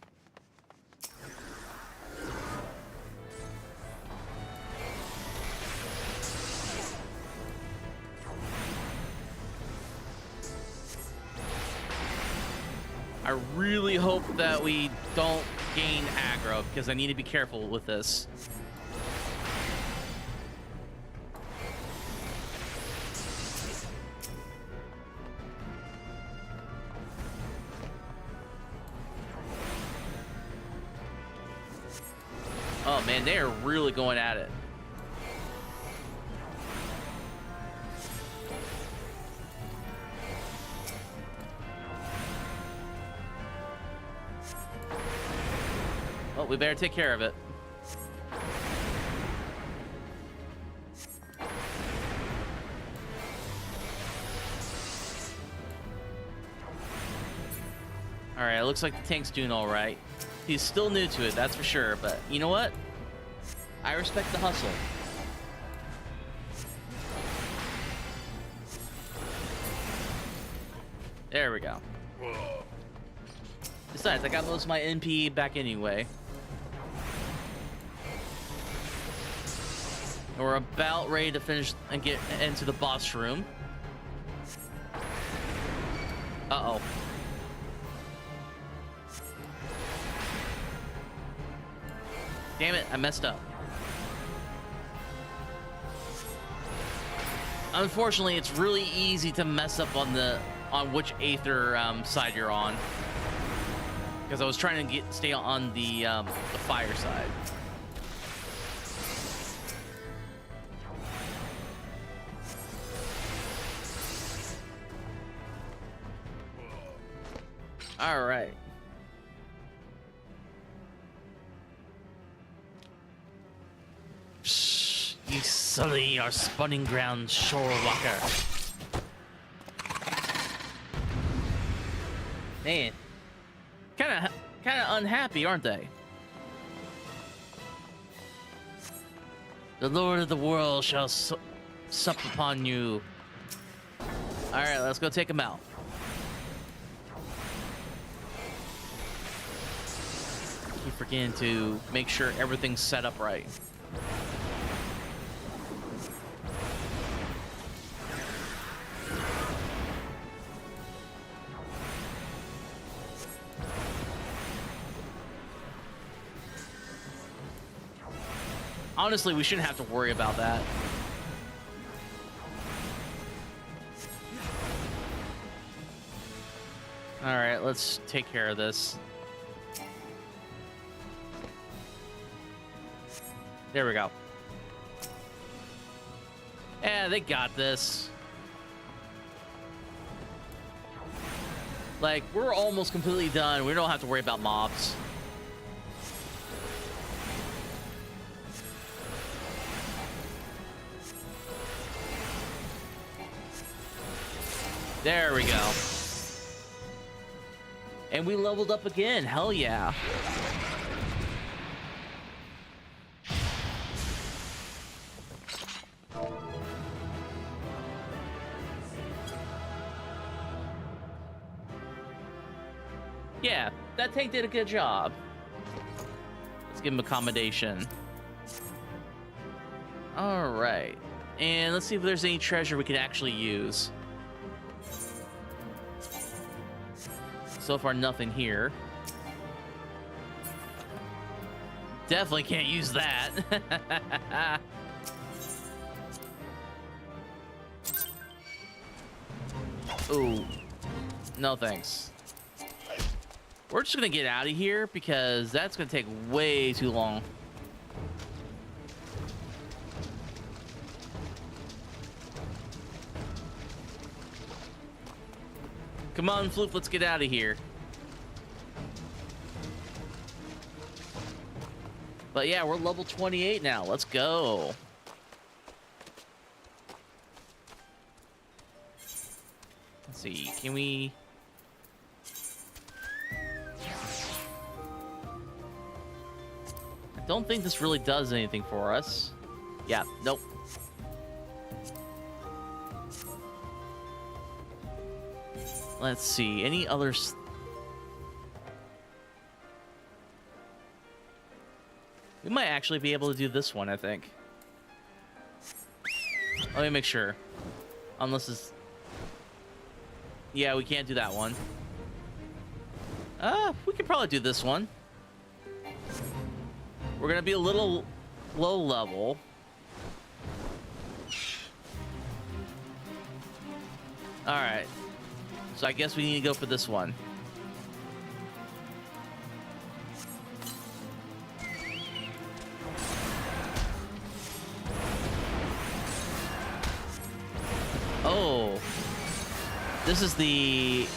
I really hope that we don't gain aggro, because I need to be careful with this. Oh man, they are really going at it. Well, we better take care of it. Alright, it looks like the tank's doing alright. He's still new to it, that's for sure, but you know what? I respect the hustle. There we go. Besides, I got most of my NP back anyway. We're about ready to finish and get into the boss room. Uh-oh. Damn it, I messed up. Unfortunately, it's really easy to mess up on which Aether side you're on. Because I was trying to stay on the fire side. All right. Psh, you sully our spawning ground, shore walker. Man, kind of unhappy, aren't they? The Lord of the world shall sup upon you. All right, let's go take him out. Keep forgetting to make sure everything's set up right. Honestly, we shouldn't have to worry about that. All right, let's take care of this. There we go. Yeah, they got this. Like, we're almost completely done. We don't have to worry about mobs. There we go. And we leveled up again. Hell yeah. that tank did a good job. Let's give him accommodation. All right. And let's see if there's any treasure we could actually use. So far, nothing here. Definitely can't use that. Ooh. No thanks. We're just gonna get out of here because that's gonna take way too long. Come on, Floof, let's get out of here. But yeah, we're level 28 now. Let's go. Let's see, can we... I don't think this really does anything for us. Yeah, nope. Let's see, any others? We might actually be able to do this one, I think. Let me make sure. Unless it's... Yeah, we can't do that one. We could probably do this one. We're gonna be a little low level. Alright. So I guess we need to go for this one. Oh. This is the...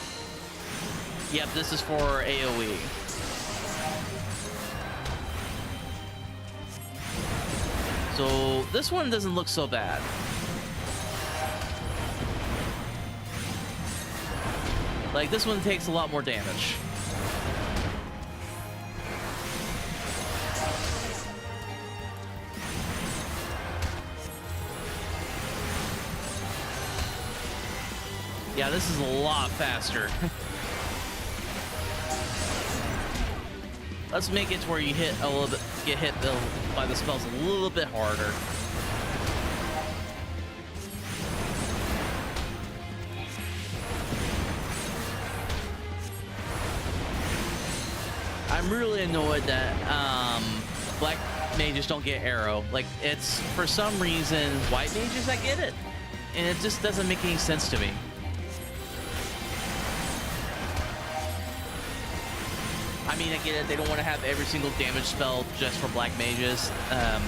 Yep, this is for AoE. So this one doesn't look so bad. Like, this one takes a lot more damage. Yeah, this is a lot faster. Let's make it to where you hit a little bit, get hit by the spells a little bit harder. I'm really annoyed that black mages don't get arrow. Like, it's for some reason white mages that get it, and it just doesn't make any sense to me. I mean, I get it, they don't want to have every single damage spell just for black mages,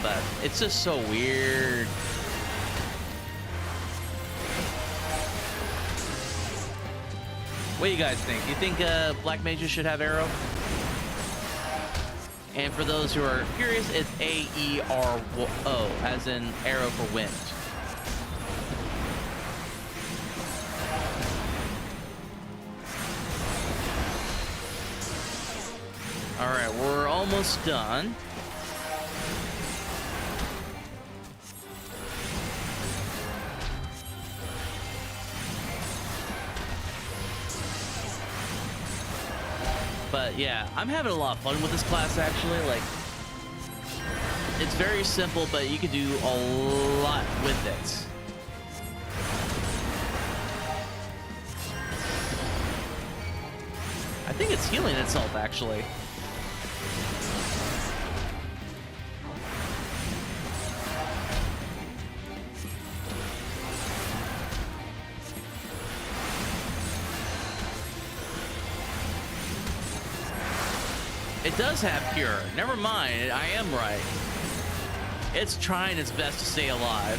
but it's just so weird. What do you guys think? Do you think black mages should have arrow? And for those who are curious, it's A-E-R-O, as in arrow for wind. All right, we're almost done. But yeah, I'm having a lot of fun with this class, actually. Like, it's very simple, but you can do a lot with it. I think it's healing itself, actually. It does have cure. Never mind, I am right. It's trying its best to stay alive.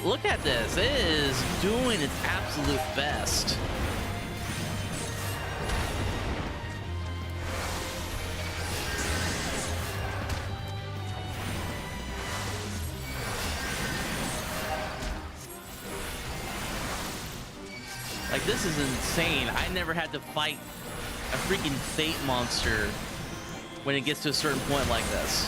Look at this. It is doing its absolute best. Like, this is insane. I never had to fight a freaking Fate monster when it gets to a certain point like this.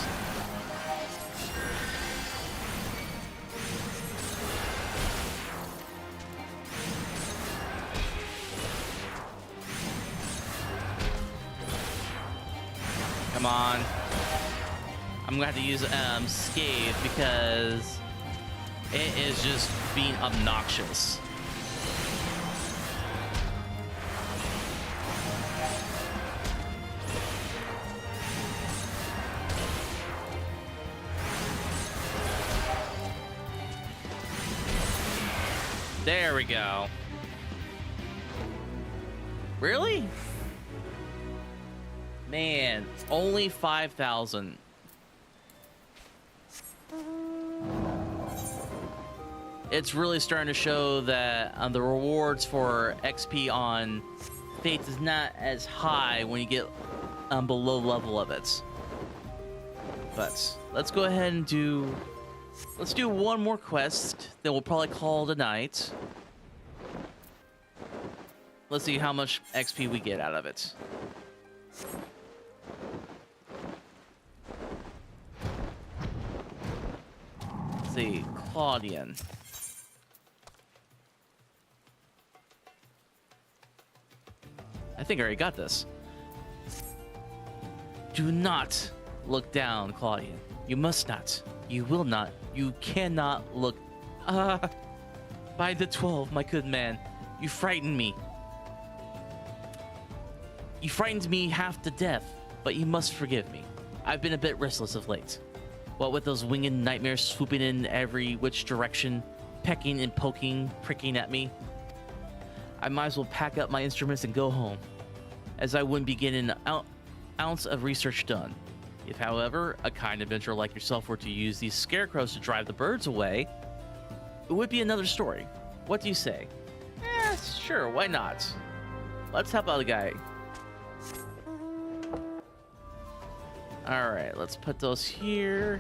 Come on. I'm gonna have to use Scathe because it is just being obnoxious. There we go. Really? Man, only 5,000. It's really starting to show that the rewards for XP on Fates is not as high when you get below level of it. But let's go ahead and let's do one more quest, then we'll probably call it a night. Let's see how much XP we get out of it. Let's see, Claudian. I think I already got this. Do not look down, Claudian. You must not. You will not. You cannot look. By the 12, my good man. You frightened me. You frightened me half to death, but you must forgive me. I've been a bit restless of late. What with those winged nightmares swooping in every which direction, pecking and poking, pricking at me, I might as well pack up my instruments and go home, as I wouldn't be getting an ounce of research done. If, however, a kind adventurer like yourself were to use these scarecrows to drive the birds away, it would be another story. What do you say? Sure, why not? Let's help out the guy. Alright, let's put those here.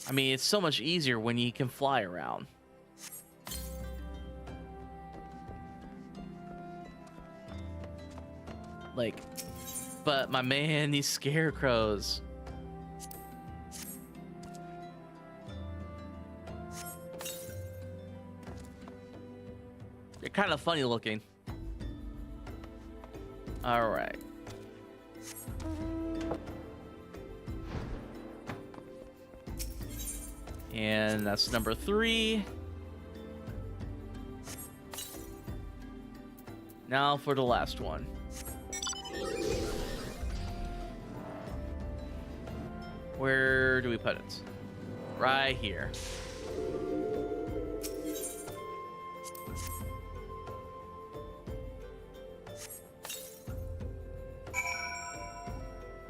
I mean, it's so much easier when you can fly around. Like, but my man, these scarecrows. They're kind of funny looking. All right. And that's number 3. Now for the last one. Where do we put it? Right here.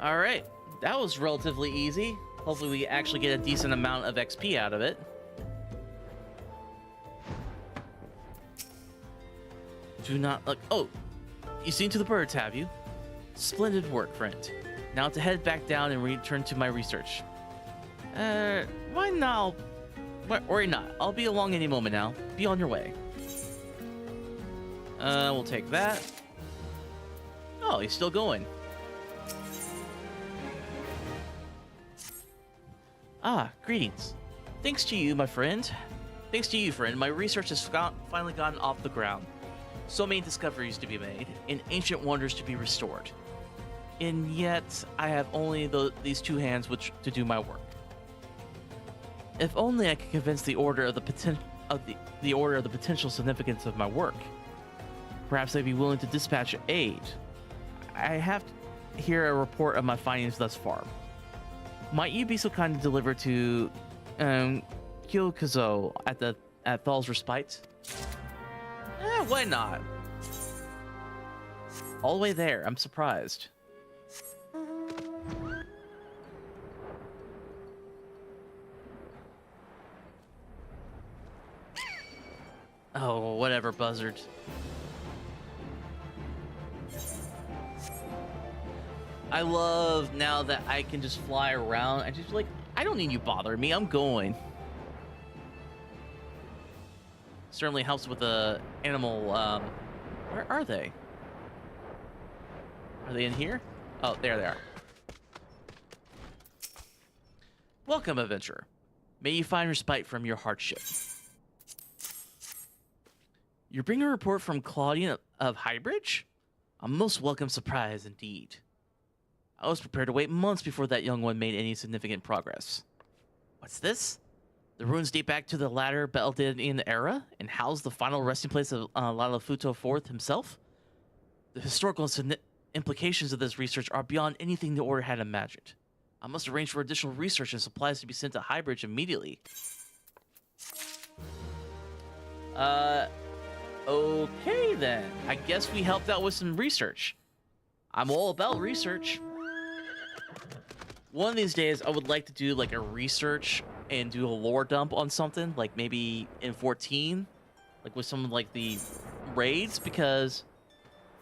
All right, that was relatively easy. Hopefully we actually get a decent amount of XP out of it. Do not look. Oh, you've seen to the birds, have you? Splendid work, friend. Now to head back down and return to my research. Why not? Worry not. I'll be along any moment now. Be on your way. We'll take that. Oh, he's still going. Ah, greetings. Thanks to you, my friend. Thanks to you, friend, my research has finally gotten off the ground. So many discoveries to be made, and ancient wonders to be restored. And yet, I have only these 2 hands which to do my work. If only I could convince the order of the order of the potential significance of my work. Perhaps they'd be willing to dispatch aid. I have to hear a report of my findings thus far. Might you be so kind to deliver to Kyokuzo at Thal's Respite? Why not? All the way there. I'm surprised. Oh, whatever, Buzzard. I love now that I can just fly around. I just I don't need you bothering me. I'm going. Certainly helps with the animal Where are they? Are they in here? Oh, there they are. Welcome, adventurer. May you find respite from your hardship. You bring a report from Claudian of Highbridge? A most welcome surprise indeed. I was prepared to wait months before that young one made any significant progress. What's this? The ruins date back to the latter Beldidian era and house the final resting place of Lalafuto IV himself? The historical implications of this research are beyond anything the Order had imagined. I must arrange for additional research and supplies to be sent to Highbridge immediately. Okay then. I guess we helped out with some research. I'm all about research. One of these days, I would like to do like a research and do a lore dump on something, like maybe in 14, like with some of like the raids, because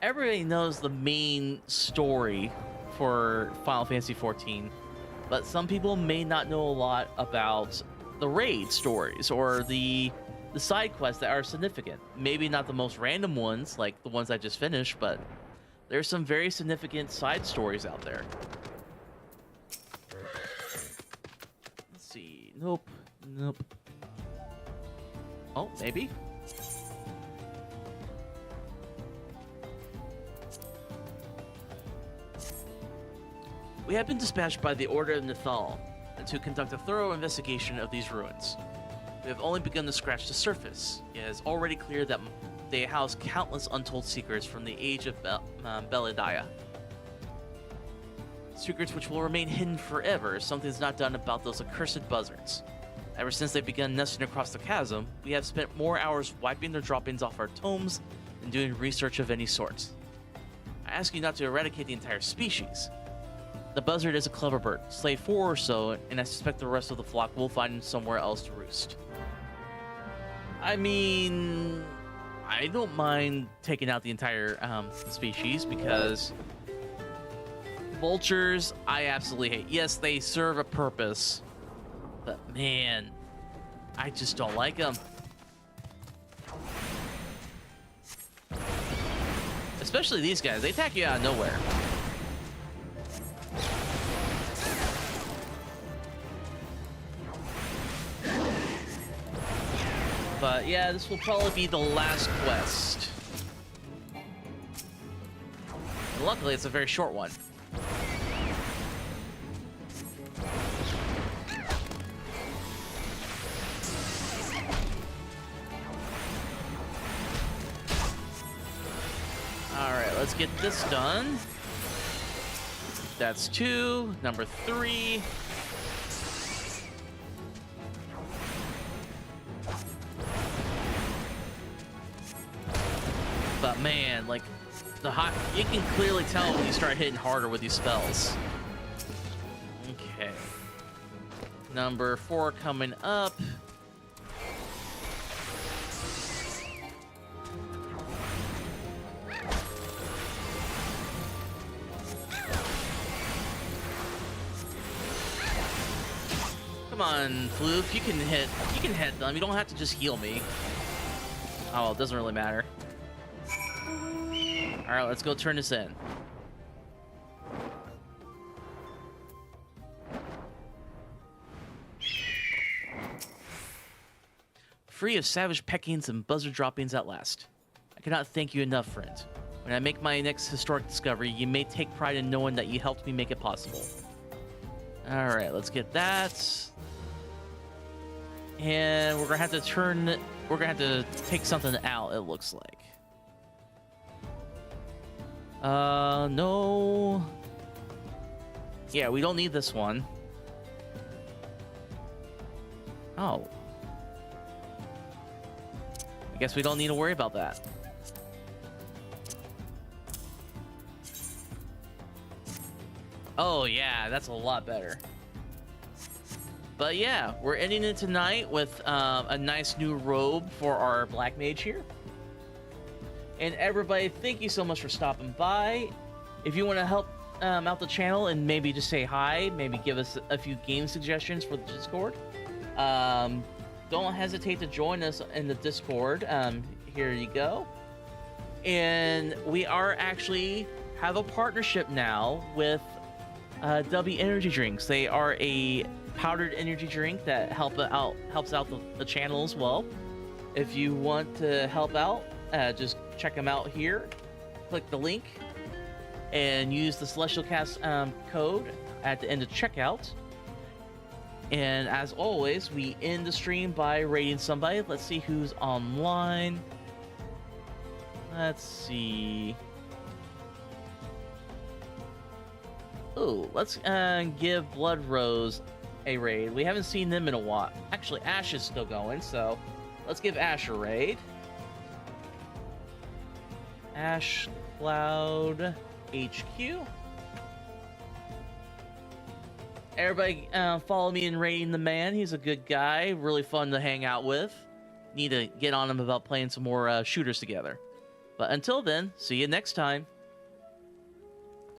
everybody knows the main story for Final Fantasy 14, but some people may not know a lot about the raid stories or the side quests that are significant. Maybe not the most random ones, like the ones I just finished, but there's some very significant side stories out there. Let's see. Nope. Nope. Oh, maybe. We have been dispatched by the Order of Nithal to conduct a thorough investigation of these ruins. We have only begun to scratch the surface. It is already clear that they house countless untold secrets from the age of Belidia. Secrets which will remain hidden forever if something's not done about those accursed buzzards. Ever since they began nesting across the chasm, we have spent more hours wiping their droppings off our tomes than doing research of any sort. I ask you not to eradicate the entire species. The buzzard is a clever bird, slay 4 or so, and I suspect the rest of the flock will find somewhere else to roost. I mean, I don't mind taking out the entire species, because vultures, I absolutely hate. Yes, they serve a purpose, but man, I just don't like them. Especially these guys, they attack you out of nowhere. But yeah, this will probably be the last quest. And luckily, it's a very short one. Alright, let's get this done. That's 2. Number 3. But man, like, you can clearly tell when you start hitting harder with these spells. Okay. Number 4 coming up. Come on, Floof, you can hit them. You don't have to just heal me. Oh, well, it doesn't really matter. Alright, let's go turn this in. Free of savage peckings and buzzard droppings at last. I cannot thank you enough, friend. When I make my next historic discovery, you may take pride in knowing that you helped me make it possible. Alright, let's get that. And we're gonna have to take something out, it looks like. No. Yeah, we don't need this one. Oh. I guess we don't need to worry about that. Oh, yeah, that's a lot better. But yeah, we're ending it tonight with a nice new robe for our Black Mage here. And everybody, thank you so much for stopping by. If you want to help out the channel and maybe just say hi, maybe give us a few game suggestions for the Discord, don't hesitate to join us in the Discord. Here you go. And we are actually have a partnership now with W Energy Drinks. They are a powdered energy drink that helps out the channel as well. If you want to help out, just check them out here. Click the link and use the Celestial Cast code at the end of checkout. And as always, we end the stream by rating somebody. Let's see who's online. Let's see. Oh, let's give Blood Rose a raid. We haven't seen them in a while. Actually, Ash is still going, so let's give Ash a raid. Ash Cloud HQ. Everybody follow me in rating the man. He's a good guy, really fun to hang out with. Need to get on him about playing some more shooters together. But until then, see you next time.